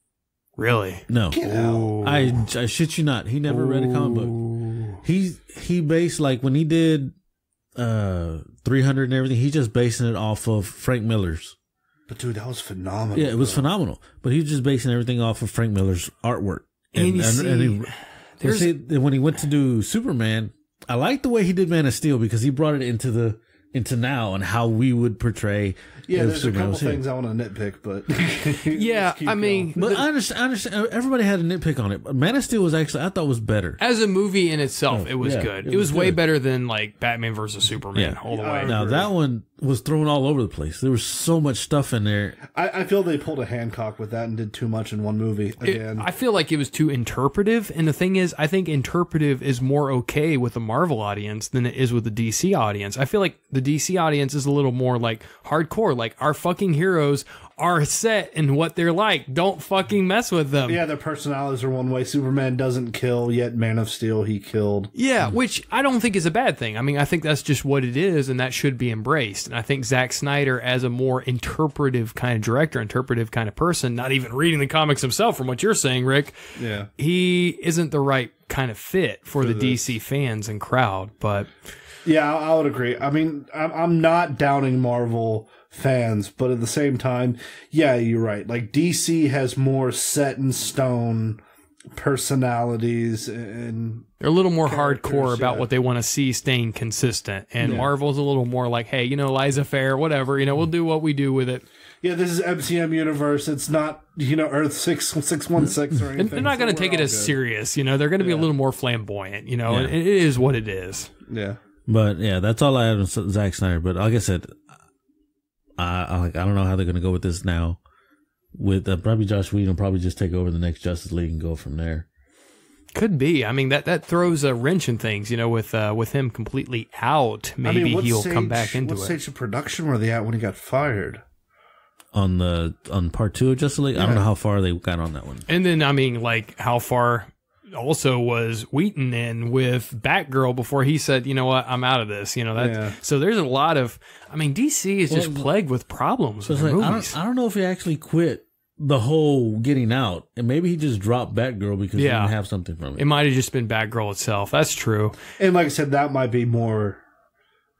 [SPEAKER 2] Really?
[SPEAKER 1] No.
[SPEAKER 3] Ooh.
[SPEAKER 1] I shit you not. He never read a comic book. He based, like, when he did 300 and everything, he just basing it off of Frank Miller's.
[SPEAKER 3] But dude, that was phenomenal.
[SPEAKER 1] Yeah, it was phenomenal. But he was just basing everything off of Frank Miller's artwork.
[SPEAKER 2] And
[SPEAKER 1] when he went to do Superman, I like the way he did Man of Steel because he brought it into now and how we would portray.
[SPEAKER 3] Yeah, there's a couple things I want to nitpick, but
[SPEAKER 2] yeah, I mean,
[SPEAKER 1] but I understand. Everybody had a nitpick on it. But Man of Steel was actually, I thought, was better
[SPEAKER 2] as a movie in itself. It was good. It was way better than like Batman versus Superman all the way.
[SPEAKER 1] Now that one was thrown all over the place. There was so much stuff in there.
[SPEAKER 3] I feel they pulled a Hancock with that and did too much in one movie again.
[SPEAKER 2] I feel like it was too interpretive, and the thing is, I think interpretive is more okay with the Marvel audience than it is with the DC audience. I feel like the DC audience is a little more like hardcore. Like, our fucking heroes are set in what they're like. Don't fucking mess with them.
[SPEAKER 3] Yeah, their personalities are one way. Superman doesn't kill, yet Man of Steel he killed.
[SPEAKER 2] Yeah, which I don't think is a bad thing. I mean, I think that's just what it is, and that should be embraced. And I think Zack Snyder, as a more interpretive kind of director, interpretive kind of person, not even reading the comics himself, from what you're saying, Rick, he isn't the right kind of fit for the DC fans and crowd. But
[SPEAKER 3] yeah, I would agree. I mean, I'm not downing Marvel fans, but at the same time, yeah, you're right. Like, DC has more set in stone personalities, and
[SPEAKER 2] they're a little more hardcore about what they want to see staying consistent. And Marvel's a little more like, hey, Liza Fair, whatever, we'll do what we do with it.
[SPEAKER 3] Yeah, this is MCM universe. It's not, Earth 616 or anything.
[SPEAKER 2] And they're not going to take it as serious. They're going to be a little more flamboyant, and it is what it is.
[SPEAKER 3] Yeah.
[SPEAKER 1] But yeah, that's all I had on Zack Snyder. But like I said, I don't know how they're going to go with this now. With probably Josh Whedon will probably just take over the next Justice League and go from there.
[SPEAKER 2] Could be. I mean, that throws a wrench in things. With him completely out, maybe he'll come back into it.
[SPEAKER 3] What stage of production were they at when he got fired?
[SPEAKER 1] On part 2 of Justice League, I don't know how far they got on that one.
[SPEAKER 2] And then, I mean, like, how far also was Wheaton in with Batgirl before he said, you know what, I'm out of this. You know that.
[SPEAKER 3] Yeah.
[SPEAKER 2] So there's a lot of. I mean, DC is just plagued with problems with their movies.
[SPEAKER 1] I don't know if he actually quit the whole getting out, and maybe he just dropped Batgirl because he didn't have something from it.
[SPEAKER 2] It might have just been Batgirl itself. That's true.
[SPEAKER 3] And like I said, that might be more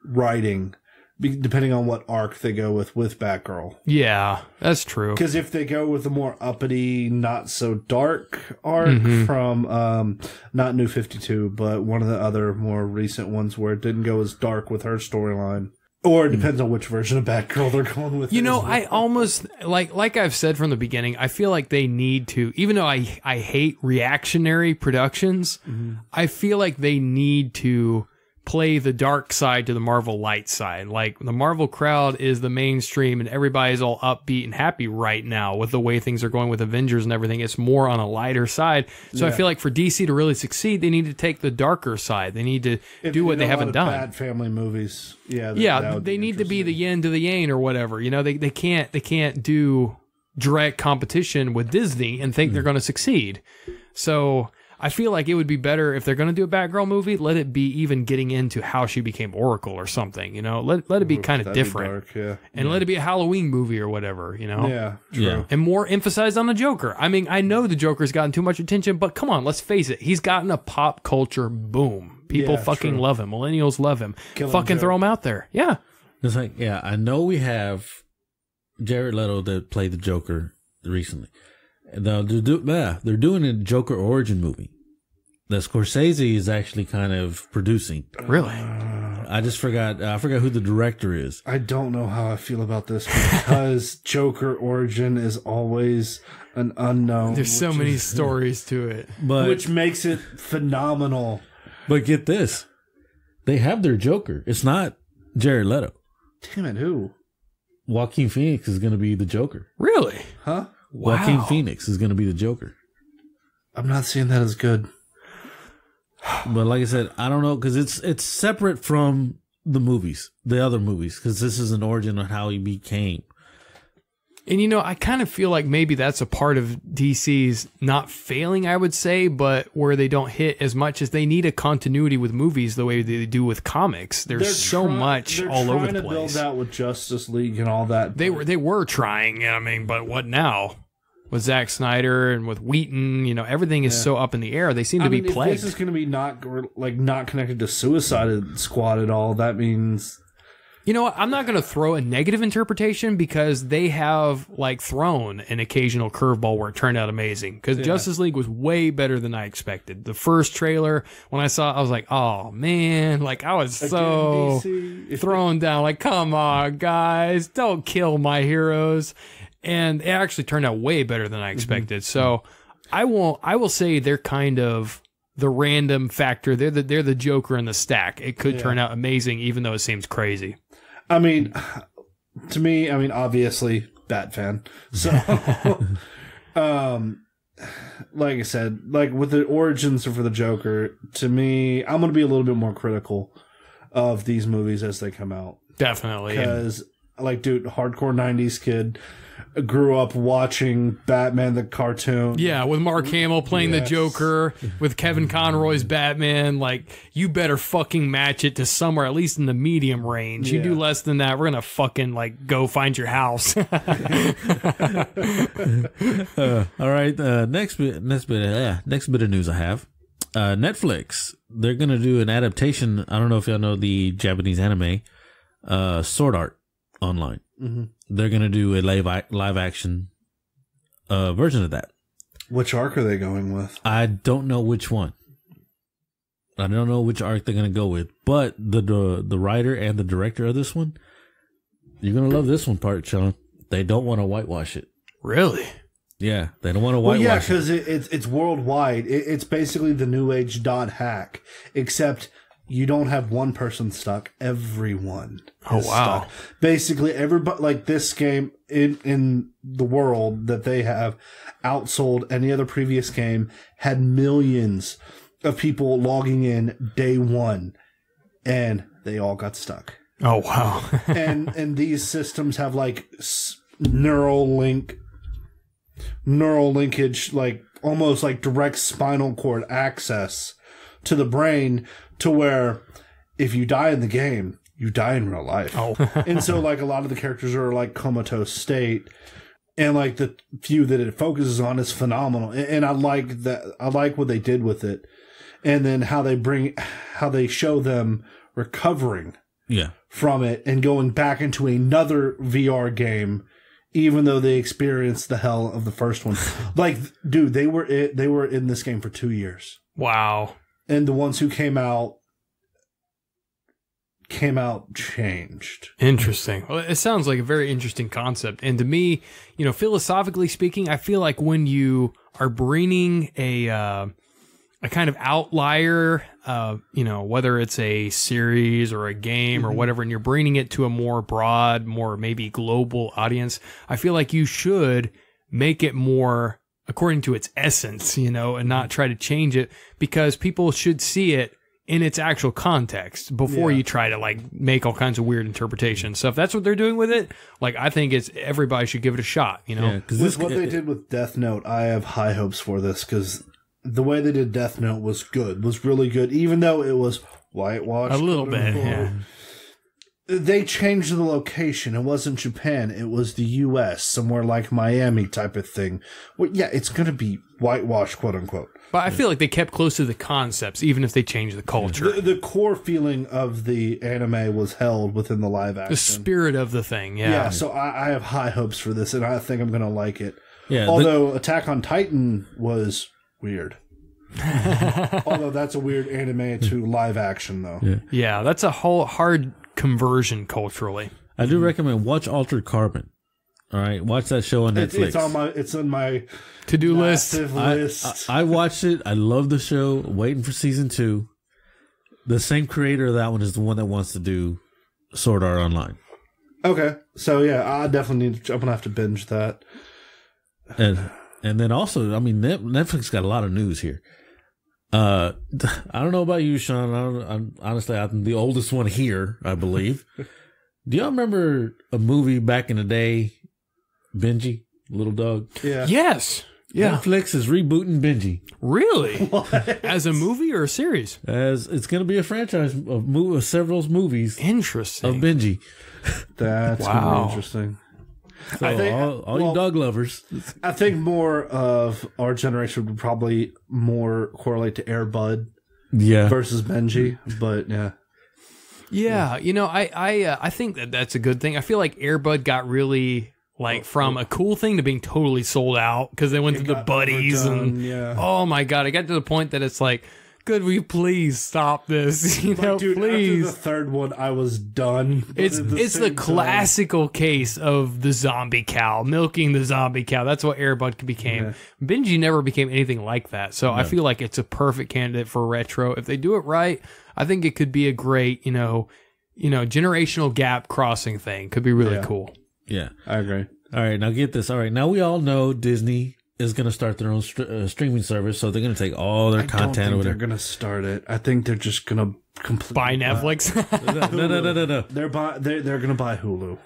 [SPEAKER 3] writing, depending on what arc they go with Batgirl.
[SPEAKER 2] Yeah, that's true.
[SPEAKER 3] Because if they go with a more uppity, not so dark arc from not New 52, but one of the other more recent ones where it didn't go as dark with her storyline. Or it depends on which version of Batgirl they're going with.
[SPEAKER 2] You know, I almost, like I've said from the beginning, I feel like they need to, even though I hate reactionary productions, I feel like they need to play the dark side to the Marvel light side. Like, the Marvel crowd is the mainstream and everybody's all upbeat and happy right now with the way things are going with Avengers and everything. It's more on a lighter side. So I feel like for DC to really succeed, they need to take the darker side. They need to do what they haven't done.
[SPEAKER 3] Bad family movies.
[SPEAKER 2] Yeah, they need to be the yin to the yang or whatever. You know, they can't do direct competition with Disney and think they're going to succeed. So I feel like it would be better if they're going to do a Batgirl movie, let it be even getting into how she became Oracle or something, you know? Let it be kind of different.
[SPEAKER 3] Dark,
[SPEAKER 2] and let it be a Halloween movie or whatever, you know?
[SPEAKER 3] Yeah, true.
[SPEAKER 1] Yeah.
[SPEAKER 2] And more emphasized on the Joker. I mean, I know the Joker's gotten too much attention, but come on, let's face it. He's gotten a pop culture boom. People fucking love him. Millennials love him. Fucking throw him out there. Yeah.
[SPEAKER 1] It's like, I know we have Jared Leto that played the Joker recently. They're doing a Joker origin movie that Scorsese is actually kind of producing.
[SPEAKER 2] Really?
[SPEAKER 1] I forgot who the director is.
[SPEAKER 3] I don't know how I feel about this because Joker origin is always an unknown.
[SPEAKER 2] There's so many stories to it.
[SPEAKER 3] Which makes it phenomenal.
[SPEAKER 1] But get this. They have their Joker. It's not Jared Leto.
[SPEAKER 3] Damn it, who?
[SPEAKER 1] Joaquin Phoenix is going to be the Joker.
[SPEAKER 2] Really?
[SPEAKER 3] Huh?
[SPEAKER 1] Joaquin Phoenix is going to be the Joker.
[SPEAKER 3] I'm not seeing that as good.
[SPEAKER 1] But like I said, I don't know, because it's separate from the movies, the other movies, because this is an origin on how he became.
[SPEAKER 2] And, you know, I kind of feel like maybe that's a part of DC's not failing, I would say, but where they don't hit as much as they need a continuity with movies the way they do with comics. There's so much all over the place. They're trying to build
[SPEAKER 3] that with Justice League and all that.
[SPEAKER 2] They were trying, I mean, but what now? With Zack Snyder and with Wheaton, you know, everything is so up in the air. They seem to be plagued.
[SPEAKER 3] If this is going to be not connected to Suicide Squad at all, that means...
[SPEAKER 2] You know what? I'm not going to throw a negative interpretation because they have, like, thrown an occasional curveball where it turned out amazing. Because Justice League was way better than I expected. The first trailer, when I saw it, I was like, oh, man. Like, I was so thrown down. Like, come on, guys. Don't kill my heroes. And it actually turned out way better than I expected. So I will say they're kind of the random factor. They're the Joker in the stack. It could turn out amazing, even though it seems crazy.
[SPEAKER 3] I mean, to me, obviously, Bat fan. So, like I said, like with the origins for the Joker, to me, I'm going to be a little bit more critical of these movies as they come out.
[SPEAKER 2] Definitely.
[SPEAKER 3] Because, like, dude, hardcore 90s kid, grew up watching Batman the cartoon.
[SPEAKER 2] Yeah, with Mark Hamill playing the Joker, with Kevin Conroy's Batman. Like, you better fucking match it to somewhere, at least in the medium range. You do less than that, we're gonna fucking, like, go find your house.
[SPEAKER 1] All right, next bit of news I have. Netflix, they're gonna do an adaptation. I don't know if y'all know the Japanese anime, Sword Art Online. Mm-hmm. They're going to do a live action version of that.
[SPEAKER 3] Which arc are they going with?
[SPEAKER 1] I don't know which one. I don't know which arc they're going to go with. But the writer and the director of this one, you're going to love this one part, Shawn. They don't want to whitewash it.
[SPEAKER 2] Really?
[SPEAKER 1] Yeah, they don't want to whitewash it.
[SPEAKER 3] Well, yeah, because it's worldwide. It's basically the New Age .hack, except... you don't have one person stuck. Everyone is stuck. Basically, everybody, like this game in the world that they have outsold any other previous game, had millions of people logging in day one, and they all got stuck.
[SPEAKER 2] Oh, wow.
[SPEAKER 3] and these systems have like neural link neural linkage, like almost like direct spinal cord access to the brain, to where if you die in the game, you die in real life.
[SPEAKER 2] Oh.
[SPEAKER 3] And so like a lot of the characters are like comatose state, and like the few that it focuses on is phenomenal. And I like that. I like what they did with it, and then how they show them recovering from it and going back into another VR game, even though they experienced the hell of the first one. Like, dude, they were in this game for 2 years.
[SPEAKER 2] Wow.
[SPEAKER 3] And the ones who came out changed.
[SPEAKER 2] Interesting. Well, it sounds like a very interesting concept. And to me, philosophically speaking, I feel like when you are bringing a kind of outlier, whether it's a series or a game or whatever, and you're bringing it to a more broad, more maybe global audience, I feel like you should make it more according to its essence, and not try to change it, because people should see it in its actual context before you try to like make all kinds of weird interpretations. So if that's what they're doing with it, like, I think everybody should give it a shot,
[SPEAKER 1] Yeah, because
[SPEAKER 3] with what they did with Death Note, I have high hopes for this, because the way they did Death Note was really good, even though it was whitewashed.
[SPEAKER 2] A little bit, yeah.
[SPEAKER 3] They changed the location. It wasn't Japan. It was the U.S., somewhere like Miami type of thing. Well, yeah, it's going to be whitewashed, quote unquote.
[SPEAKER 2] But I feel like they kept close to the concepts, even if they changed the culture.
[SPEAKER 3] The core feeling of the anime was held within the live action.
[SPEAKER 2] The spirit of the thing, yeah.
[SPEAKER 3] Yeah, so I have high hopes for this, and I think I'm going to like it.
[SPEAKER 1] Yeah,
[SPEAKER 3] although Attack on Titan was weird. Although that's a weird anime to live action, though.
[SPEAKER 2] Yeah, that's a whole hard conversion culturally.
[SPEAKER 1] I do recommend watch Altered Carbon. All right, watch that show on Netflix.
[SPEAKER 3] It's on my
[SPEAKER 2] to-do list.
[SPEAKER 1] I watched it. I love the show. Waiting for season 2. The same creator of that one is the one that wants to do Sword Art Online.
[SPEAKER 3] Okay, so yeah, I definitely I'm gonna have to binge that.
[SPEAKER 1] And then also, I mean, Netflix got a lot of news here. I don't know about you, Shawn. Honestly, I'm the oldest one here, I believe. Do y'all remember a movie back in the day, Benji, Little Dog?
[SPEAKER 3] Yeah.
[SPEAKER 2] Yes. Yeah.
[SPEAKER 1] Netflix is rebooting Benji.
[SPEAKER 2] Really? As a movie or a series?
[SPEAKER 1] As it's going to be a franchise of several movies.
[SPEAKER 2] Interesting.
[SPEAKER 1] Of Benji.
[SPEAKER 3] That's gonna be interesting.
[SPEAKER 1] So I think, all you dog lovers.
[SPEAKER 3] I think more of our generation would probably more correlate to Air Bud versus Benji, but yeah.
[SPEAKER 2] Yeah, I think that's a good thing. I feel like Air Bud got really from a cool thing to being totally sold out, because they went to the buddies and oh my god, I got to the point that it's like, could we please stop this? Dude, please.
[SPEAKER 3] After the third one, I was done.
[SPEAKER 2] It's the classical case of the zombie cow, milking the zombie cow. That's what Air Bud became. Yeah. Benji never became anything like that. So I feel like it's a perfect candidate for retro. If they do it right, I think it could be a great, generational gap crossing thing. Could be really cool.
[SPEAKER 1] Yeah,
[SPEAKER 3] I agree.
[SPEAKER 1] All right, now get this. All right, now we all know Disney is going to start their own streaming service, so they're going to take all their content over there.
[SPEAKER 3] They're going to start it. I think they're just going to completely
[SPEAKER 2] buy Netflix.
[SPEAKER 1] No.
[SPEAKER 3] They're going to buy Hulu.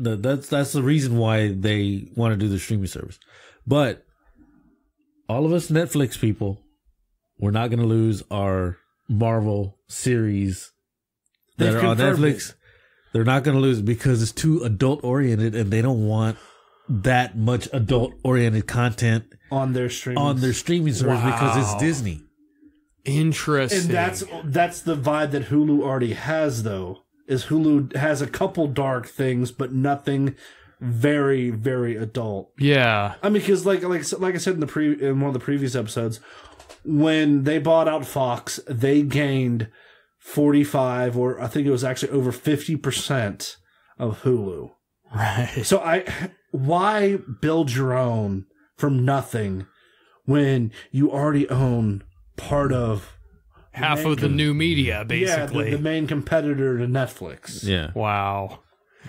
[SPEAKER 1] That's the reason why they want to do the streaming service. But all of us Netflix people, we're not going to lose our Marvel series that are on Netflix. They're not going to lose it because it's too adult oriented, and they don't want that much adult oriented content
[SPEAKER 3] on their streaming
[SPEAKER 1] service because it's Disney.
[SPEAKER 2] Interesting.
[SPEAKER 3] And that's the vibe that Hulu already has, though. Is Hulu has a couple dark things, but nothing very, very adult.
[SPEAKER 2] Yeah.
[SPEAKER 3] I mean, because like I said in one of the previous episodes, when they bought out Fox, they gained 45, or I think it was actually over 50% of Hulu.
[SPEAKER 2] Right.
[SPEAKER 3] So why build your own from nothing when you already own part of
[SPEAKER 2] half of the new media, basically?
[SPEAKER 3] Yeah, the main competitor to Netflix.
[SPEAKER 1] Yeah.
[SPEAKER 2] Wow.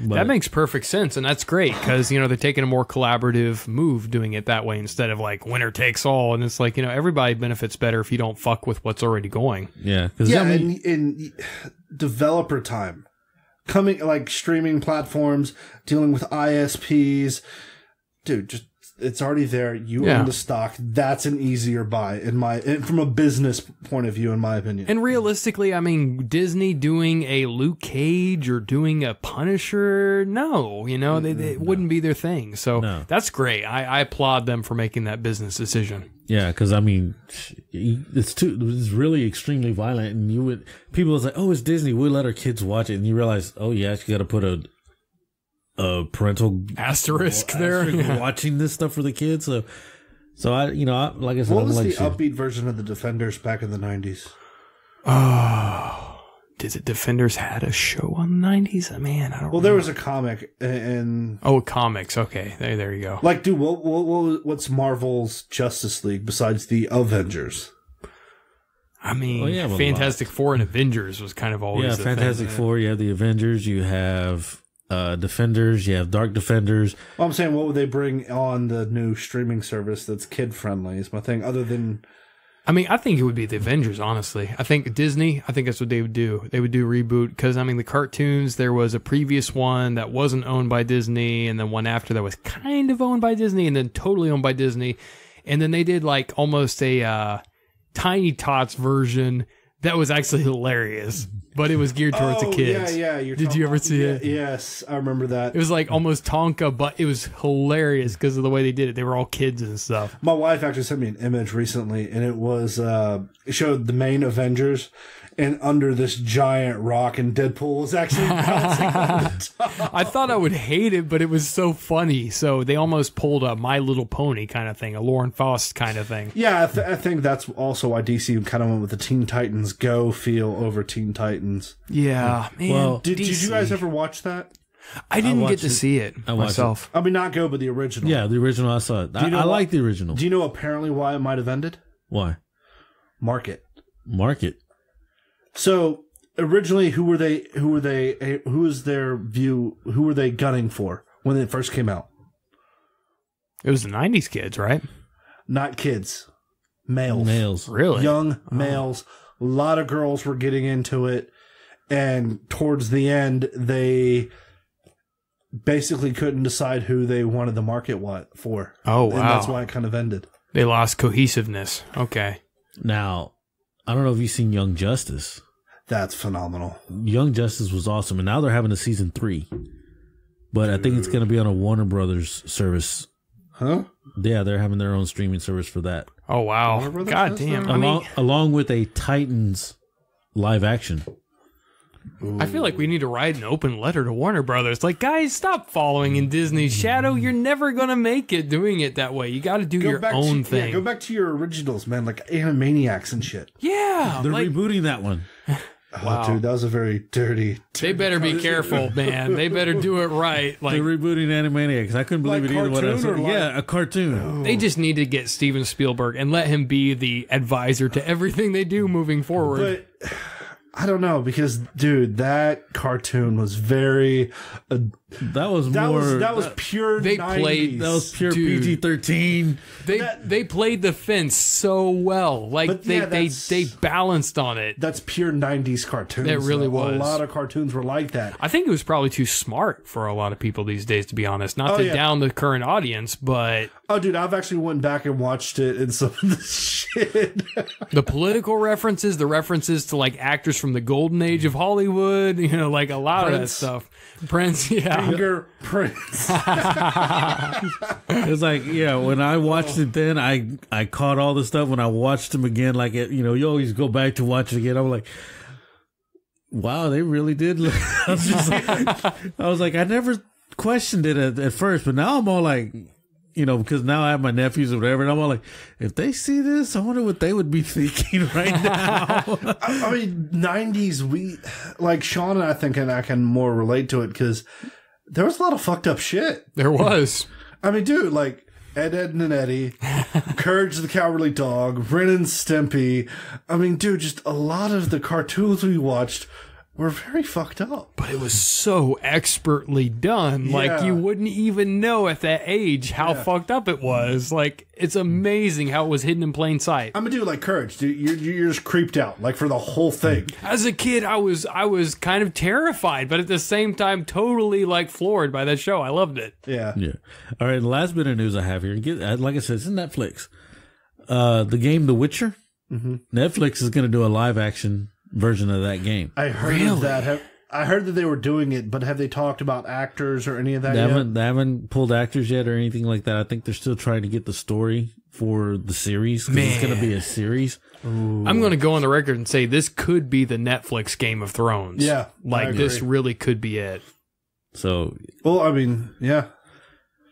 [SPEAKER 2] That makes perfect sense, and that's great because they're taking a more collaborative move doing it that way instead of like winner takes all, and it's like everybody benefits better if you don't fuck with what's already going.
[SPEAKER 1] Yeah,
[SPEAKER 3] in developer time, coming like streaming platforms, dealing with ISPs, dude, just It's already there. You own the stock. That's an easier buy from a business point of view, in my opinion.
[SPEAKER 2] And realistically, I mean, Disney doing a Luke Cage or doing a Punisher, no, they wouldn't be their thing. So that's great. I applaud them for making that business decision.
[SPEAKER 1] Yeah, because I mean, it's really extremely violent, and people was like, "Oh, it's Disney. We'll let our kids watch it," and you realize, oh yeah, you got to put a parental
[SPEAKER 2] asterisk there
[SPEAKER 1] watching this stuff for the kids. So I like I said,
[SPEAKER 3] what was the upbeat version of the Defenders back in the 90s?
[SPEAKER 2] Oh, did the Defenders had a show on the 90s? Man, I don't.
[SPEAKER 3] Well, there was a comic and
[SPEAKER 2] comics. Okay, there you go.
[SPEAKER 3] Like, dude, what's Marvel's Justice League besides the Avengers?
[SPEAKER 2] I mean, Fantastic Four and Avengers was kind of always the
[SPEAKER 1] Fantastic
[SPEAKER 2] thing.
[SPEAKER 1] Four. You have the Avengers. You have Defenders. You have Dark Defenders.
[SPEAKER 3] Well, I'm saying, what would they bring on the new streaming service that's kid friendly? Is my thing. Other than,
[SPEAKER 2] I mean, I think it would be the Avengers. Honestly, I think Disney. I think that's what they would do. They would do a reboot because I mean, the cartoons. There was a previous one that wasn't owned by Disney, and then one after that was kind of owned by Disney, and then totally owned by Disney, and then they did like almost a Tiny Tots version that was actually hilarious, but it was geared towards the kids.
[SPEAKER 3] Yeah.
[SPEAKER 2] Did you ever see it?
[SPEAKER 3] Yes, I remember that.
[SPEAKER 2] It was like almost Tonka, but it was hilarious because of the way they did it. They were all kids and stuff.
[SPEAKER 3] My wife actually sent me an image recently, and it showed the main Avengers, and under this giant rock, and Deadpool was actually bouncing on the top.
[SPEAKER 2] I thought I would hate it, but it was so funny. So they almost pulled a My Little Pony kind of thing, a Lauren Faust kind of thing.
[SPEAKER 3] Yeah, I think that's also why DC kind of went with the Teen Titans Go feel over Teen Titans.
[SPEAKER 2] Yeah, man.
[SPEAKER 3] Well, did you guys ever watch that?
[SPEAKER 2] I didn't get to see it myself.
[SPEAKER 3] I mean, not Go, but the original.
[SPEAKER 1] Yeah, the original. I saw it. I like the original.
[SPEAKER 3] Do you know apparently why it might have ended?
[SPEAKER 1] Why?
[SPEAKER 3] Market. So originally, who were they gunning for when it first came out?
[SPEAKER 2] It was the 90s kids, right?
[SPEAKER 3] Not kids. Males.
[SPEAKER 2] Really?
[SPEAKER 3] Young males. A lot of girls were getting into it. And towards the end, they basically couldn't decide who they wanted the market for.
[SPEAKER 2] Oh, wow.
[SPEAKER 3] And that's why it kind of ended.
[SPEAKER 2] They lost cohesiveness. Okay.
[SPEAKER 1] Now, I don't know if you've seen Young Justice.
[SPEAKER 3] That's phenomenal.
[SPEAKER 1] Young Justice was awesome. And now they're having a season 3. But I think it's going to be on a Warner Brothers service.
[SPEAKER 3] Huh?
[SPEAKER 1] Yeah, they're having their own streaming service for that.
[SPEAKER 2] Oh, wow. God damn.
[SPEAKER 1] Along with a Titans live action.
[SPEAKER 2] I feel like we need to write an open letter to Warner Brothers. Like, guys, stop following in Disney's shadow. You're never going to make it doing it that way. You got to do your own thing.
[SPEAKER 3] Yeah, go back to your originals, man, like Animaniacs and shit.
[SPEAKER 2] Yeah.
[SPEAKER 1] They're rebooting that one.
[SPEAKER 3] Wow. Oh, dude, that was a very dirty.
[SPEAKER 2] They better be careful, man. They better do it right. Like,
[SPEAKER 1] they're rebooting Animaniacs. I couldn't believe it either. What I said. Yeah, a cartoon.
[SPEAKER 2] They just need to get Steven Spielberg and let him be the advisor to everything they do moving forward.
[SPEAKER 3] But I don't know, because dude, that cartoon was very. That was pure.
[SPEAKER 2] They
[SPEAKER 3] 90s.
[SPEAKER 2] played.
[SPEAKER 1] That was pure PG-13.
[SPEAKER 2] They played the fence so well. Like they balanced on it.
[SPEAKER 3] That's pure 90s cartoons.
[SPEAKER 2] It really was.
[SPEAKER 3] A lot of cartoons were like that.
[SPEAKER 2] I think it was probably too smart for a lot of people these days, to be honest. Not to down the current audience, but
[SPEAKER 3] oh, dude, I've actually went back and watched it and some of the shit.
[SPEAKER 2] The political references, the references to like actors from the golden age of Hollywood, like a lot of that stuff. Prince, yeah.
[SPEAKER 3] Prince.
[SPEAKER 1] It's like, yeah, when I watched it then, I caught all the stuff. When I watched them again, like, you always go back to watch it again. I'm like, wow, they really did. I was like, I never questioned it at first, but now I'm all like, because now I have my nephews or whatever, and I'm all like, if they see this, I wonder what they would be thinking right now.
[SPEAKER 3] I mean, 90s, like Shawn and I think, and I can more relate to it, because there was a lot of fucked up shit.
[SPEAKER 2] There was.
[SPEAKER 3] I mean, dude, like Ed, Edd and Eddy, Courage the Cowardly Dog, Ren and Stimpy. I mean, dude, just a lot of the cartoons we watched were very fucked up.
[SPEAKER 2] But it was so expertly done. Like,
[SPEAKER 3] Yeah.
[SPEAKER 2] you wouldn't even know at that age how fucked up it was. Like, it's amazing how it was hidden in plain sight.
[SPEAKER 3] I'm a dude like Courage, dude. You're just creeped out, like, for the whole thing.
[SPEAKER 2] As a kid, I was kind of terrified, but at the same time, totally, like, floored by that show. I loved it.
[SPEAKER 3] Yeah.
[SPEAKER 1] Yeah. All right. The last bit of news I have here, like I said, it's in Netflix. The game The Witcher. Netflix is going to do a live action version of that game.
[SPEAKER 3] I heard of that. I heard that they were doing it, but have they talked about actors or any of that yet?
[SPEAKER 1] They haven't pulled actors yet or anything like that. I think they're still trying to get the story for the series because it's going to be a series.
[SPEAKER 2] I'm going to go on the record and say this could be the Netflix Game of Thrones.
[SPEAKER 3] Yeah,
[SPEAKER 2] Like, this really could be it.
[SPEAKER 1] So,
[SPEAKER 3] Well, I mean, yeah.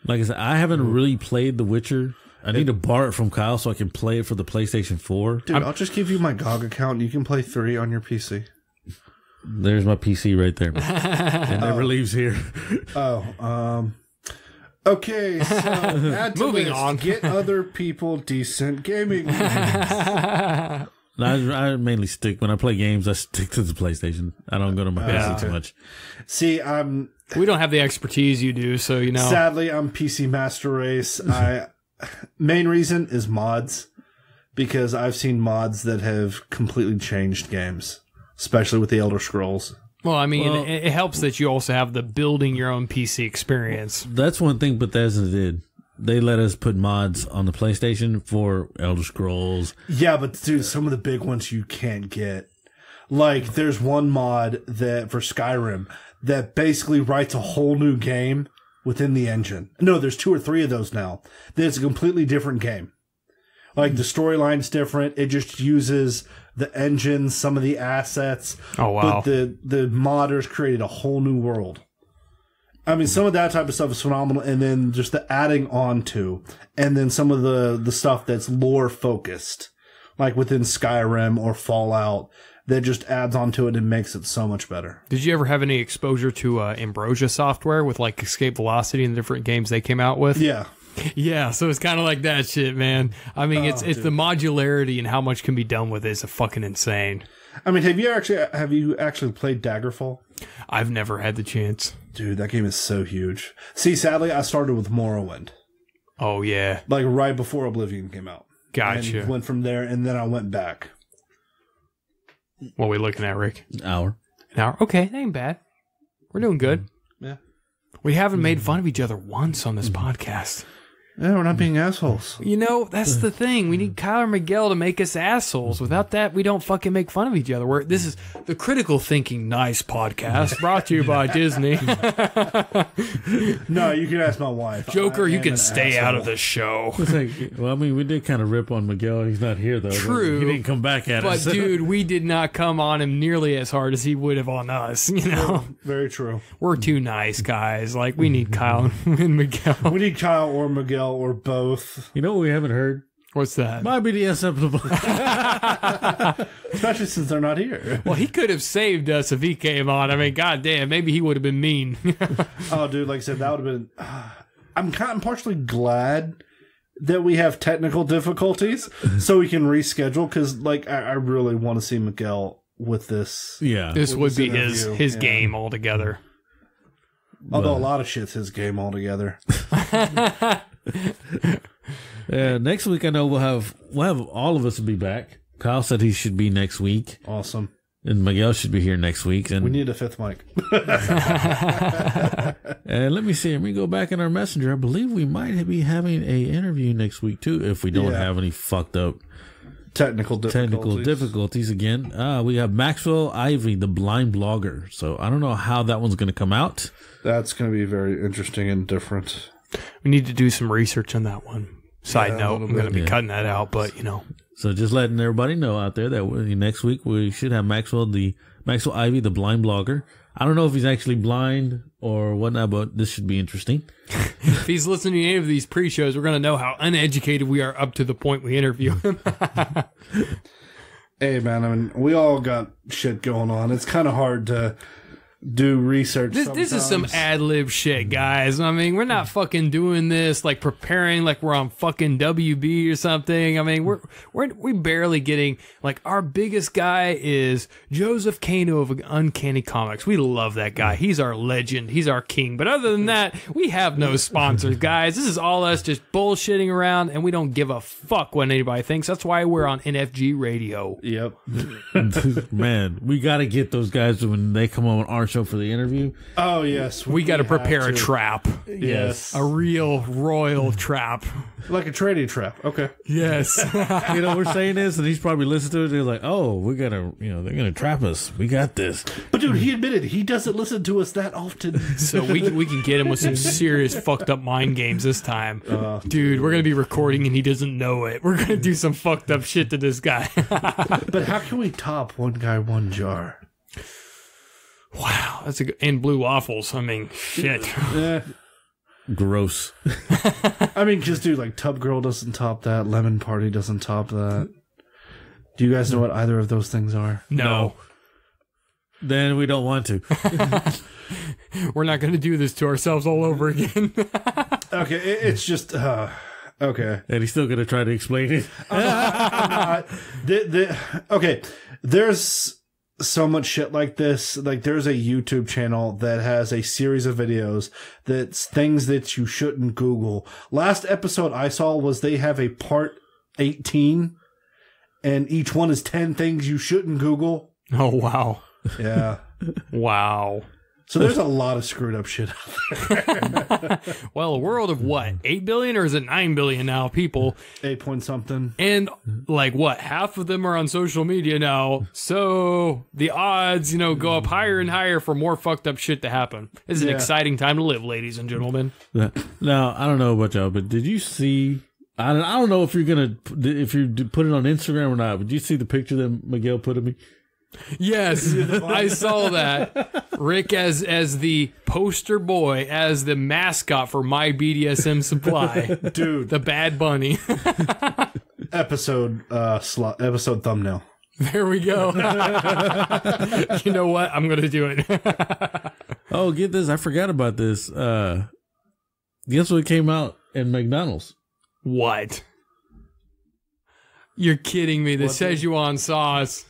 [SPEAKER 1] like I said, I haven't really played The Witcher. I need to borrow it from Kyle so I can play it for the PlayStation 4.
[SPEAKER 3] Dude, I'll just give you my GOG account and you can play 3 on your PC.
[SPEAKER 1] There's my PC right there. It never leaves here.
[SPEAKER 3] Okay, so add to
[SPEAKER 2] Moving
[SPEAKER 3] list,
[SPEAKER 2] on.
[SPEAKER 3] Get other people decent gaming.
[SPEAKER 1] No, I mainly stick, when I play games, I stick to the PlayStation. I don't go to my PC too much.
[SPEAKER 3] See,
[SPEAKER 2] We don't have the expertise you do, so, you know.
[SPEAKER 3] sadly, I'm PC Master Race. Main reason is mods, because I've seen mods that have completely changed games, especially with the Elder Scrolls.
[SPEAKER 2] Well, I mean, it helps that you also have the building your own PC experience.
[SPEAKER 1] That's one thing Bethesda did. They let us put mods on the PlayStation for Elder Scrolls.
[SPEAKER 3] Yeah, but dude, some of the big ones you can't get. Like, there's one mod that for Skyrim that basically writes a whole new game within the engine. No, there's 2 or 3 of those now. It's a completely different game. Like, the storyline's different. It just uses the engine, some of the assets.
[SPEAKER 2] Oh, wow.
[SPEAKER 3] But the modders created a whole new world. I mean, some of that type of stuff is phenomenal. And then just the adding on to. And then some of the stuff that's lore focused. Like within Skyrim or Fallout. That just adds onto it and makes it so much better.
[SPEAKER 2] Did you ever have any exposure to Ambrosia software with, like, Escape Velocity and the different games they came out with?
[SPEAKER 3] Yeah.
[SPEAKER 2] Yeah, so it's kind of like that shit, man. I mean, it's the modularity and how much can be done with it is fucking insane.
[SPEAKER 3] I mean, have you actually played Daggerfall?
[SPEAKER 2] I've never had the chance.
[SPEAKER 3] Dude, that game is so huge. See, sadly, I started with Morrowind.
[SPEAKER 2] Oh, yeah.
[SPEAKER 3] Like, right before Oblivion came out.
[SPEAKER 2] Gotcha.
[SPEAKER 3] And went from there, and then I went back.
[SPEAKER 2] What are we looking at, Rick?
[SPEAKER 1] An hour.
[SPEAKER 2] An hour? Okay, that ain't bad. We're doing good.
[SPEAKER 3] Yeah.
[SPEAKER 2] We haven't made fun of each other once on this podcast.
[SPEAKER 3] Yeah, we're not being assholes.
[SPEAKER 2] You know, that's the thing. We need Kyle or Miguel to make us assholes. Without that, we don't fucking make fun of each other. This is the Critical Thinking Nice podcast, brought to you by Disney.
[SPEAKER 3] No, you can ask my wife.
[SPEAKER 2] Joker,
[SPEAKER 3] I
[SPEAKER 2] you
[SPEAKER 3] am
[SPEAKER 2] can
[SPEAKER 3] an
[SPEAKER 2] stay
[SPEAKER 3] asshole.
[SPEAKER 2] out of the show.
[SPEAKER 1] It's like, well, I mean, we did kind of rip on Miguel. He's not here, though.
[SPEAKER 2] True.
[SPEAKER 1] He didn't come back at
[SPEAKER 2] But,
[SPEAKER 1] us.
[SPEAKER 2] dude, we did not come on him nearly as hard as he would have on us. You know,
[SPEAKER 3] Very true.
[SPEAKER 2] we're too nice guys. Like, we need Kyle and Miguel.
[SPEAKER 3] We need Kyle or Miguel or both.
[SPEAKER 1] You know what we haven't heard?
[SPEAKER 2] What's that?
[SPEAKER 1] My BDSM.
[SPEAKER 3] Especially since they're not here.
[SPEAKER 2] Well, he could have saved us if he came on. I mean, goddamn, maybe he would have been mean.
[SPEAKER 3] Oh, dude, like I said, that would have been... I'm partially glad that we have technical difficulties so we can reschedule, because, like, I really want to see Miguel with this.
[SPEAKER 1] Yeah.
[SPEAKER 2] This would be
[SPEAKER 3] interview,
[SPEAKER 2] his
[SPEAKER 3] yeah.
[SPEAKER 2] game altogether.
[SPEAKER 3] Although a lot of shit's his game altogether.
[SPEAKER 1] Next week, I know we'll have all of us will be back. Kyle said he should be next week,
[SPEAKER 3] Awesome.
[SPEAKER 1] and Miguel should be here next week. And
[SPEAKER 3] We need a 5th mic.
[SPEAKER 1] and let me see. Let me go back in our messenger. I believe we might be having a interview next week too, if we don't
[SPEAKER 3] Yeah.
[SPEAKER 1] have any fucked up
[SPEAKER 3] Technical
[SPEAKER 1] difficulties again. We have Maxwell Ivy, the blind blogger. So I don't know how that one's going to come out.
[SPEAKER 3] That's going to be very interesting and different.
[SPEAKER 2] We need to do some research on that one. Side
[SPEAKER 3] Yeah, a
[SPEAKER 2] note,
[SPEAKER 3] little
[SPEAKER 2] I'm going to be
[SPEAKER 1] bit.
[SPEAKER 2] cutting that out, but, you know.
[SPEAKER 1] So just letting everybody know out there that next week we should have Maxwell Ivy, the blind blogger. I don't know if he's actually blind or whatnot, but this should be interesting.
[SPEAKER 2] If he's listening to any of these pre-shows, we're going to know how uneducated we are up to the point we interview him.
[SPEAKER 3] Hey, man, I mean, we all got shit going on. It's kind of hard to do research.
[SPEAKER 2] This is some ad-lib shit, guys. I mean, we're not fucking doing this like preparing like we're on fucking WB or something. I mean, we barely getting like our biggest guy is Joseph Kano of Uncanny Comics. We love that guy. He's our legend. He's our king. But other than that, we have no sponsors, guys. This is all us just bullshitting around, and we don't give a fuck what anybody thinks. That's why we're on NFG Radio.
[SPEAKER 3] Yep.
[SPEAKER 1] Man, we got to get those guys when they come on our show for the interview.
[SPEAKER 3] Oh, yes.
[SPEAKER 2] We got to prepare a trap.
[SPEAKER 3] Yes.
[SPEAKER 2] A real royal trap.
[SPEAKER 3] Like a trading trap. Okay.
[SPEAKER 2] Yes.
[SPEAKER 1] You know, we're saying this, and he's probably listening to it. They're like, "Oh, we gotta, they're gonna trap us. We got this."
[SPEAKER 3] But dude, he admitted he doesn't listen to us that often.
[SPEAKER 2] So we can get him with some serious fucked up mind games this time. Dude, we're gonna be recording and he doesn't know it. We're gonna do some fucked up shit to this guy.
[SPEAKER 3] But how can we top one guy, one jar?
[SPEAKER 2] Wow, that's a good, and blue waffles. I mean, shit.
[SPEAKER 1] Gross.
[SPEAKER 3] I mean, just dude, like Tub Girl doesn't top that. Lemon Party doesn't top that. Do you guys know what either of those things are?
[SPEAKER 2] No.
[SPEAKER 1] Then we don't want to.
[SPEAKER 2] We're not going to do this to ourselves all over again.
[SPEAKER 3] Okay, it's just okay.
[SPEAKER 1] And he's still going to try to explain it.
[SPEAKER 3] Okay, there's so much shit like this. Like, there's a YouTube channel that has a series of videos that's things that you shouldn't Google. Last episode I saw was they have a part 18, and each one is 10 things you shouldn't Google.
[SPEAKER 2] Oh, wow.
[SPEAKER 3] Yeah.
[SPEAKER 2] Wow.
[SPEAKER 3] So there's a lot of screwed up shit out there.
[SPEAKER 2] Well, a world of what? 8 billion or is it 9 billion now people?
[SPEAKER 3] 8 point something.
[SPEAKER 2] And like what? Half of them are on social media now. So the odds, go up higher and higher for more fucked up shit to happen. It's an exciting time to live, ladies and gentlemen.
[SPEAKER 1] Now, I don't know about y'all, but did you see... I don't know if you're if you put it on Instagram or not, but did you see the picture that Miguel put of me?
[SPEAKER 2] Yes, I saw that. Rick as the poster boy, as the mascot for My BDSM Supply.
[SPEAKER 3] Dude.
[SPEAKER 2] The Bad Bunny.
[SPEAKER 3] Episode thumbnail.
[SPEAKER 2] There we go. You know what? I'm going to do it.
[SPEAKER 1] Oh, get this. I forgot about this. Guess what came out in McDonald's?
[SPEAKER 2] What? You're kidding me. The Szechuan sauce.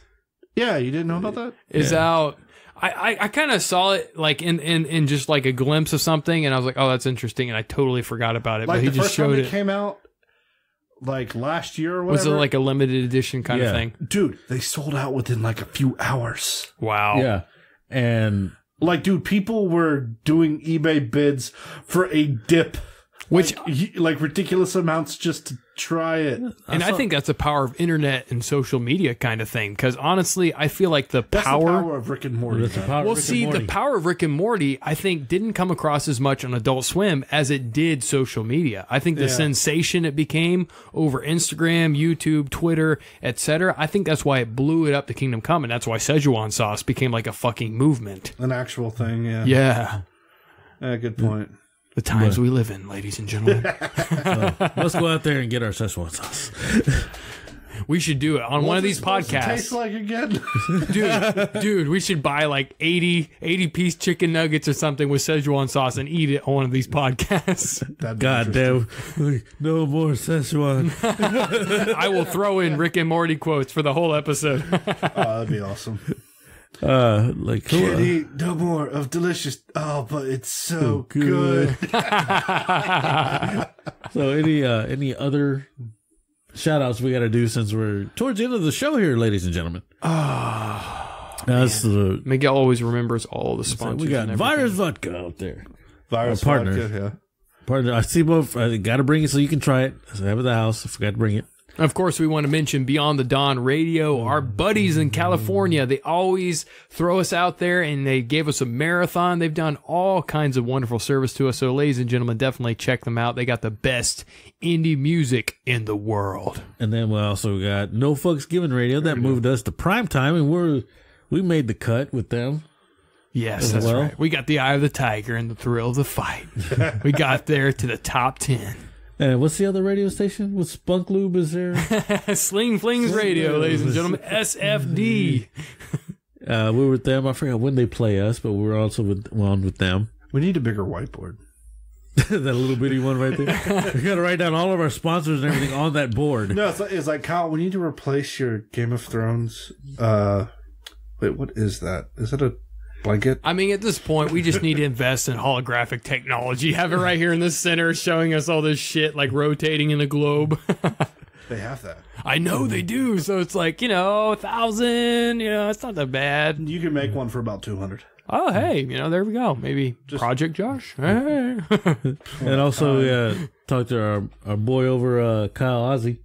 [SPEAKER 3] Yeah, you didn't know about that?
[SPEAKER 2] Is out. I kind of saw it like in just like a glimpse of something, and I was like, oh, that's interesting, and I totally forgot about it.
[SPEAKER 3] Like,
[SPEAKER 2] but he
[SPEAKER 3] the
[SPEAKER 2] just
[SPEAKER 3] first time
[SPEAKER 2] showed
[SPEAKER 3] it
[SPEAKER 2] it.
[SPEAKER 3] came out, like last year or whatever.
[SPEAKER 2] Was it like a limited edition kind of thing?
[SPEAKER 3] Dude, they sold out within like a few hours.
[SPEAKER 2] Wow.
[SPEAKER 1] Yeah. And
[SPEAKER 3] like, dude, people were doing eBay bids for a dip.
[SPEAKER 2] Which
[SPEAKER 3] like ridiculous amounts just to try it.
[SPEAKER 2] And I think that's the power of internet and social media kind of thing. Because honestly, I feel like the power
[SPEAKER 3] of Rick and Morty.
[SPEAKER 2] The power of Rick and Morty, I think, didn't come across as much on Adult Swim as it did social media. I think the sensation it became over Instagram, YouTube, Twitter, etc. I think that's why it blew it up to Kingdom Come, and that's why Szechuan sauce became like a fucking movement.
[SPEAKER 3] An actual thing, yeah.
[SPEAKER 2] Yeah.
[SPEAKER 3] Good point.
[SPEAKER 2] The times we live in, ladies and gentlemen.
[SPEAKER 1] Let's go out there and get our Szechuan sauce.
[SPEAKER 2] We should do it on one of these podcasts.
[SPEAKER 3] Taste like again,
[SPEAKER 2] dude. We should buy like 80 piece chicken nuggets or something with Szechuan sauce and eat it on one of these podcasts.
[SPEAKER 1] God damn, no more Szechuan.
[SPEAKER 2] I will throw in Rick and Morty quotes for the whole episode.
[SPEAKER 3] That'd be awesome.
[SPEAKER 1] Can't
[SPEAKER 3] eat no more of delicious. Oh, but it's so good.
[SPEAKER 1] So any other shout outs we got to do since we're towards the end of the show here, ladies and gentlemen?
[SPEAKER 2] Miguel always remembers all the sponsors.
[SPEAKER 1] We got Virus Vodka out there.
[SPEAKER 3] Virus
[SPEAKER 1] partner.
[SPEAKER 3] Vodka, yeah.
[SPEAKER 1] Partner, I see both. I got to bring it so you can try it. I have it at the house. I forgot to bring it.
[SPEAKER 2] Of course, we want to mention Beyond the Dawn Radio, our buddies in California. They always throw us out there, and they gave us a marathon. They've done all kinds of wonderful service to us. So, ladies and gentlemen, definitely check them out. They got the best indie music in the world.
[SPEAKER 1] And then we also got No Fucks Given Radio. That moved us to prime time, and we made the cut with them.
[SPEAKER 2] Yes, that's right. We got the Eye of the Tiger and the Thrill of the Fight. We got there to the top 10.
[SPEAKER 1] And what's the other radio station? What Spunk Lube is there?
[SPEAKER 2] Sling Flings Radio, ladies and gentlemen. SFD.
[SPEAKER 1] We were with them. I forgot when they play us, but we were also on with them.
[SPEAKER 3] We need a bigger whiteboard.
[SPEAKER 1] That little bitty one right there. We got to write down all of our sponsors and everything on that board.
[SPEAKER 3] No, it's like, Kyle, we need to replace your Game of Thrones. Wait, what is that? Is that a blanket?
[SPEAKER 2] I mean, at this point, we just need to invest in holographic technology. Have it right here in the center showing us all this shit, like rotating in a globe.
[SPEAKER 3] They have that.
[SPEAKER 2] I know they do. So it's like, 1,000, it's not that bad.
[SPEAKER 3] You can make one for about 200.
[SPEAKER 2] Oh, hey, there we go. Maybe Project Josh. Hey.
[SPEAKER 1] And also, talked to our boy over, Kyle, Ozzy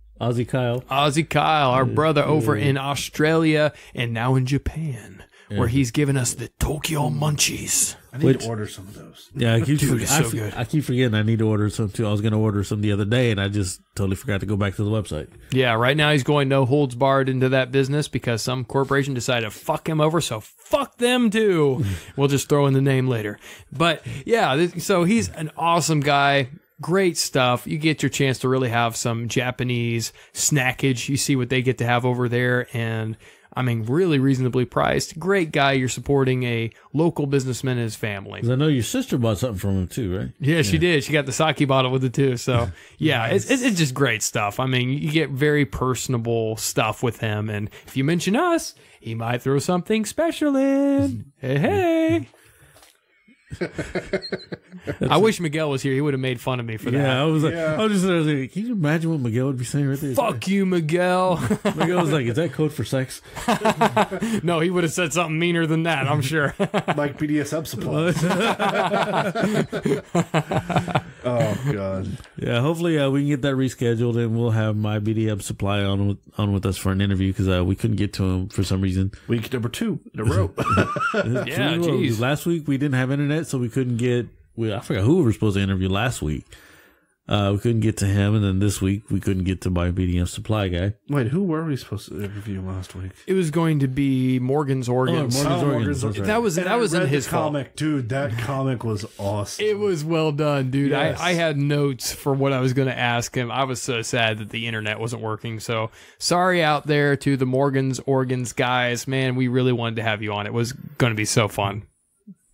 [SPEAKER 1] Kyle.
[SPEAKER 2] Ozzy Kyle, our brother over in Australia and now in Japan, where he's giving us the Tokyo Munchies.
[SPEAKER 3] I need to order some of those.
[SPEAKER 1] Yeah, I keep
[SPEAKER 2] good.
[SPEAKER 1] I keep forgetting I need to order some too. I was going to order some the other day, and I just totally forgot to go back to the website.
[SPEAKER 2] Yeah, right now he's going no holds barred into that business because some corporation decided to fuck him over, so fuck them too. We'll just throw in the name later. But yeah, so he's an awesome guy. Great stuff. You get your chance to really have some Japanese snackage. You see what they get to have over there, and I mean, really reasonably priced. Great guy. You're supporting a local businessman and his family.
[SPEAKER 1] 'Cause I know your sister bought something from him too, right?
[SPEAKER 2] Yeah, she did. She got the sake bottle with it too. So yeah, nice. it's just great stuff. I mean, you get very personable stuff with him, and if you mention us, he might throw something special in. Hey. I wish Miguel was here. He would have made fun of me for that.
[SPEAKER 1] Yeah, I was like, I was like, can you imagine what Miguel would be saying right there?
[SPEAKER 2] Fuck you, Miguel.
[SPEAKER 1] Miguel was like, is that code for sex?
[SPEAKER 2] No, he would have said something meaner than that, I'm sure.
[SPEAKER 3] Like BDSM supply. Oh, God.
[SPEAKER 1] Yeah, hopefully we can get that rescheduled, and we'll have my BDM supply on with us for an interview because we couldn't get to him for some reason.
[SPEAKER 3] Week number 2 in a row.
[SPEAKER 2] Yeah, geez.
[SPEAKER 1] Last week we didn't have internet, so we couldn't get. I forgot who we were supposed to interview last week. We couldn't get to him, and then this week we couldn't get to my BDM supply guy.
[SPEAKER 3] Wait, who were we supposed to interview last week?
[SPEAKER 2] It was going to be Morgan's Organs.
[SPEAKER 1] Morgan's Organs.
[SPEAKER 2] That was in his
[SPEAKER 3] comic,
[SPEAKER 2] fault.
[SPEAKER 3] dude. That comic was awesome.
[SPEAKER 2] It was well done, dude.
[SPEAKER 3] Yes.
[SPEAKER 2] I had notes for what I was going to ask him. I was so sad that the internet wasn't working. So sorry out there to the Morgan's Organs guys. Man, we really wanted to have you on. It was going to be so fun.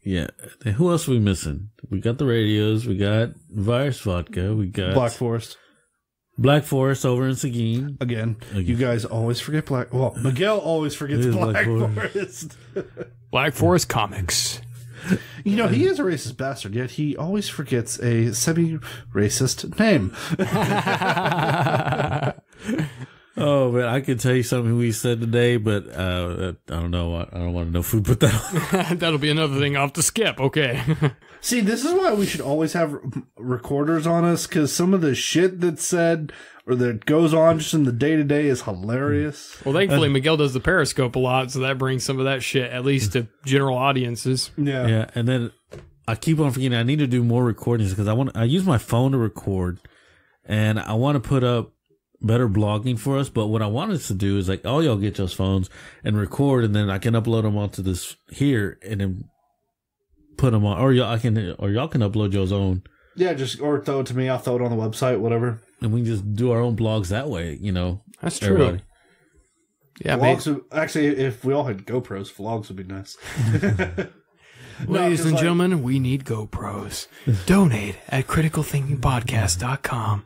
[SPEAKER 1] Yeah. And who else are we missing? We got the radios. We got Virus Vodka. We got Black Forest over in Seguin.
[SPEAKER 3] Again, you guys always forget Well, Miguel always forgets Black Forest.
[SPEAKER 2] Black Forest Comics.
[SPEAKER 3] He is a racist bastard, yet he always forgets a semi-racist name.
[SPEAKER 1] Oh, man, I could tell you something we said today, but I don't know. I don't want to know if we put that on.
[SPEAKER 2] That'll be another thing I'll have to skip. Okay.
[SPEAKER 3] See, this is why we should always have recorders on us, because some of the shit that's said or that goes on just in the day-to-day is hilarious.
[SPEAKER 2] Well, thankfully, Miguel does the Periscope a lot, so that brings some of that shit, at least to general audiences.
[SPEAKER 1] Yeah, and then I keep on forgetting I need to do more recordings because I use my phone to record, and I want to put up better blogging for us. But what I want us to do is like, all y'all get those phones and record, and then I can upload them onto this here, and then put them on, or y'all can upload your own. Yeah,
[SPEAKER 3] or throw it to me. I'll throw it on the website, whatever.
[SPEAKER 1] And we can just do our own blogs that way,
[SPEAKER 2] That's true.
[SPEAKER 1] Everybody.
[SPEAKER 3] Yeah, actually, if we all had GoPros, vlogs would be nice.
[SPEAKER 2] Ladies and gentlemen, we need GoPros. Donate at criticalthinkingpodcast.com.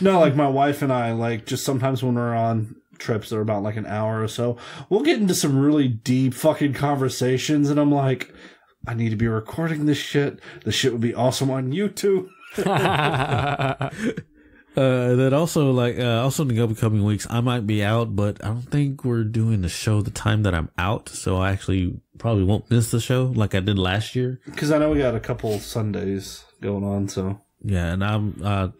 [SPEAKER 3] No, like my wife and I, like just sometimes when we're on trips that are about like an hour or so, we'll get into some really deep fucking conversations, and I'm like, I need to be recording this shit. This shit would be awesome on YouTube.
[SPEAKER 1] Then also in the upcoming weeks, I might be out, but I don't think we're doing the show the time that I'm out, so I actually probably won't miss the show like I did last year.
[SPEAKER 3] Because I know we got a couple Sundays going on, so.
[SPEAKER 1] Yeah, and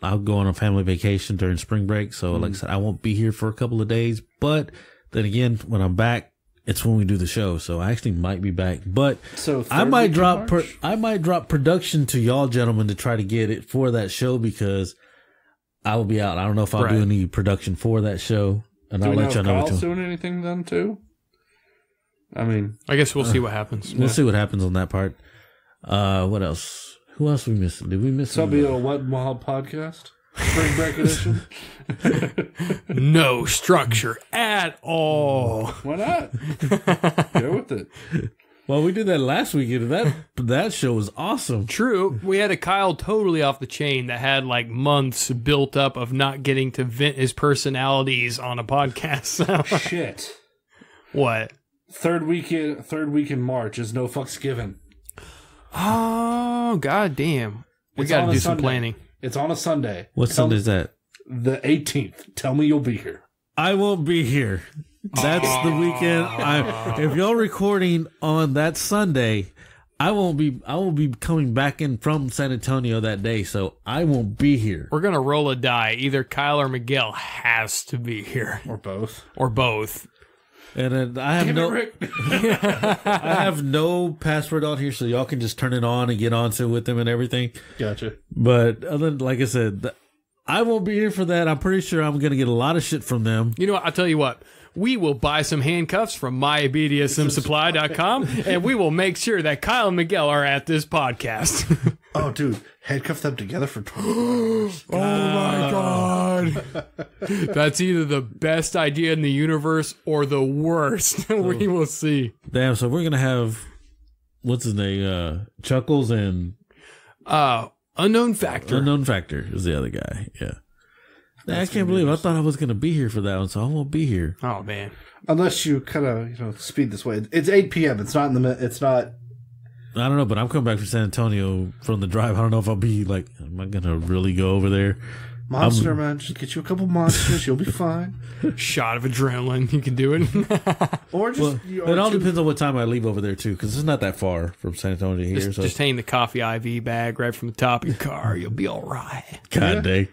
[SPEAKER 1] I'll go on a family vacation during spring break, so like I said, I won't be here for a couple of days, but then again, when I'm back, it's when we do the show, so I actually might be back. But
[SPEAKER 3] so
[SPEAKER 1] I might drop production to y'all gentlemen to try to get it for that show because I will be out. I don't know if I'll do any production for that show, and I'll let y'all know.
[SPEAKER 3] Kyle's doing anything then too? I mean,
[SPEAKER 2] I guess we'll see what happens.
[SPEAKER 1] We'll see what happens on that part. What else? Who else we missing? Did we miss?
[SPEAKER 3] So be a Wet and Wild podcast. Spring break edition.
[SPEAKER 2] No structure at all.
[SPEAKER 3] Why not? Go with it.
[SPEAKER 1] Well, we did that last weekend. That show was awesome.
[SPEAKER 2] True. We had a Kyle totally off the chain that had like months built up of not getting to vent his personalities on a podcast.
[SPEAKER 3] Shit.
[SPEAKER 2] What?
[SPEAKER 3] Third week in March is no fucks given.
[SPEAKER 2] Oh, god damn. We got to do some planning.
[SPEAKER 3] It's on a Sunday.
[SPEAKER 1] What Sunday is that?
[SPEAKER 3] The 18th. Tell me you'll be here.
[SPEAKER 1] I won't be here. That's the weekend. If y'all recording on that Sunday, I won't be coming back in from San Antonio that day, so I won't be here.
[SPEAKER 2] We're gonna roll a die. Either Kyle or Miguel has to be here,
[SPEAKER 3] Or both.
[SPEAKER 1] And then I have no password on here, so y'all can just turn it on and get onto it with them and everything.
[SPEAKER 3] Gotcha.
[SPEAKER 1] But other than, like I said, I won't be here for that. I'm pretty sure I'm gonna get a lot of shit from them.
[SPEAKER 2] You know what? I'll tell you what. We will buy some handcuffs from mybdsmsupply.com, and we will make sure that Kyle and Miguel are at this podcast.
[SPEAKER 3] Oh, dude. Handcuff them together for 12 hours.
[SPEAKER 2] Oh, my God. That's either the best idea in the universe or the worst. We will see.
[SPEAKER 1] Damn, so we're going to have, what's his name? Chuckles and...
[SPEAKER 2] Unknown Factor.
[SPEAKER 1] Unknown Factor is the other guy, yeah. I can't believe I thought I was going to be here for that one, so I won't be here.
[SPEAKER 2] Oh, man.
[SPEAKER 3] Unless you kind of, speed this way. It's 8 p.m. It's not it's not...
[SPEAKER 1] I don't know, but I'm coming back from San Antonio from the drive. I don't know if I'll be like, am I going to really go over there?
[SPEAKER 3] Monster, man. Just get you a couple monsters. You'll be fine.
[SPEAKER 2] Shot of adrenaline. You can do it.
[SPEAKER 3] Or just...
[SPEAKER 1] Well, it all depends on what time I leave over there, too, because it's not that far from San Antonio to here.
[SPEAKER 2] Just hang the coffee IV bag right from the top of your car. You'll be all right.
[SPEAKER 1] God dang.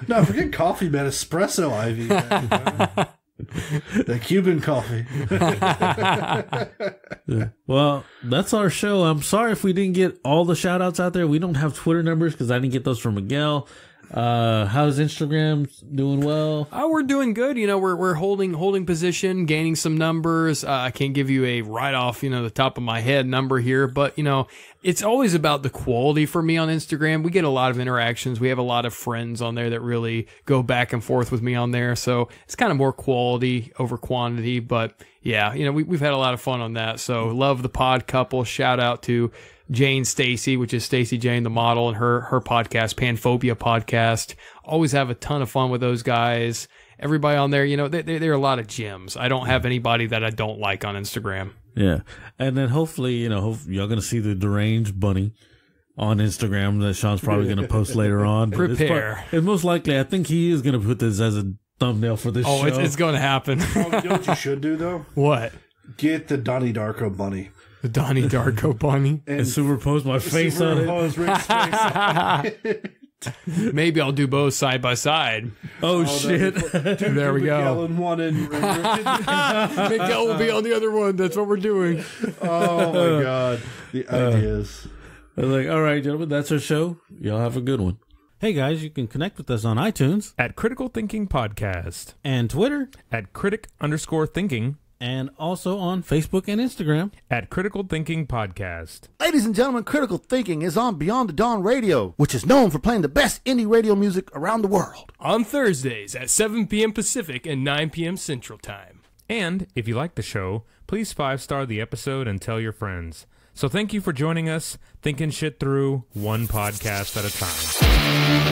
[SPEAKER 3] No, forget coffee, man. Espresso IV. Man. The Cuban coffee.
[SPEAKER 1] Well, that's our show. I'm sorry if we didn't get all the shout outs out there. We don't have Twitter numbers because I didn't get those from Miguel. How's Instagram doing? Well,
[SPEAKER 2] we're doing good. We're holding position, gaining some numbers. I can't give you a right off, the top of my head number here, but it's always about the quality for me on Instagram. We get a lot of interactions. We have a lot of friends on there that really go back and forth with me on there. So it's kind of more quality over quantity, but yeah, we've had a lot of fun on that. So love the pod couple. Shout out to Jane Stacy, which is Stacy Jane, the model, and her podcast, Panphobia Podcast. Always have a ton of fun with those guys. Everybody on there, they're a lot of gems. I don't have anybody that I don't like on Instagram.
[SPEAKER 1] Yeah. And then hopefully, y'all going to see the deranged bunny on Instagram that Shawn's probably going to post later on.
[SPEAKER 2] Prepare.
[SPEAKER 1] And most likely, I think he is going to put this as a thumbnail for this show.
[SPEAKER 2] Oh, it's going to happen.
[SPEAKER 3] You know what you should do, though?
[SPEAKER 2] What?
[SPEAKER 3] Get the Donnie Darko bunny.
[SPEAKER 2] The Donnie Darko bunny.
[SPEAKER 1] And superimpose my face on it.
[SPEAKER 3] Rick's face on it.
[SPEAKER 2] Maybe I'll do both side by side.
[SPEAKER 1] Oh shit.
[SPEAKER 2] There we go.
[SPEAKER 3] Miguel in one and
[SPEAKER 2] Miguel will be on the other one. That's what we're doing.
[SPEAKER 3] Oh my God. The ideas.
[SPEAKER 1] I was like, all right, gentlemen, that's our show. Y'all have a good one. Hey guys, you can connect with us on iTunes
[SPEAKER 4] At Critical Thinking Podcast.
[SPEAKER 1] and Twitter
[SPEAKER 4] At critic_thinking.
[SPEAKER 1] and also on Facebook and Instagram.
[SPEAKER 4] At Critical Thinking Podcast.
[SPEAKER 5] Ladies and gentlemen, Critical Thinking is on Beyond the Dawn Radio, which is known for playing the best indie radio music around the world.
[SPEAKER 2] On Thursdays at 7 p.m. Pacific and 9 p.m. Central Time.
[SPEAKER 4] And if you like the show, please 5-star the episode and tell your friends. So thank you for joining us, thinking shit through one podcast at a time.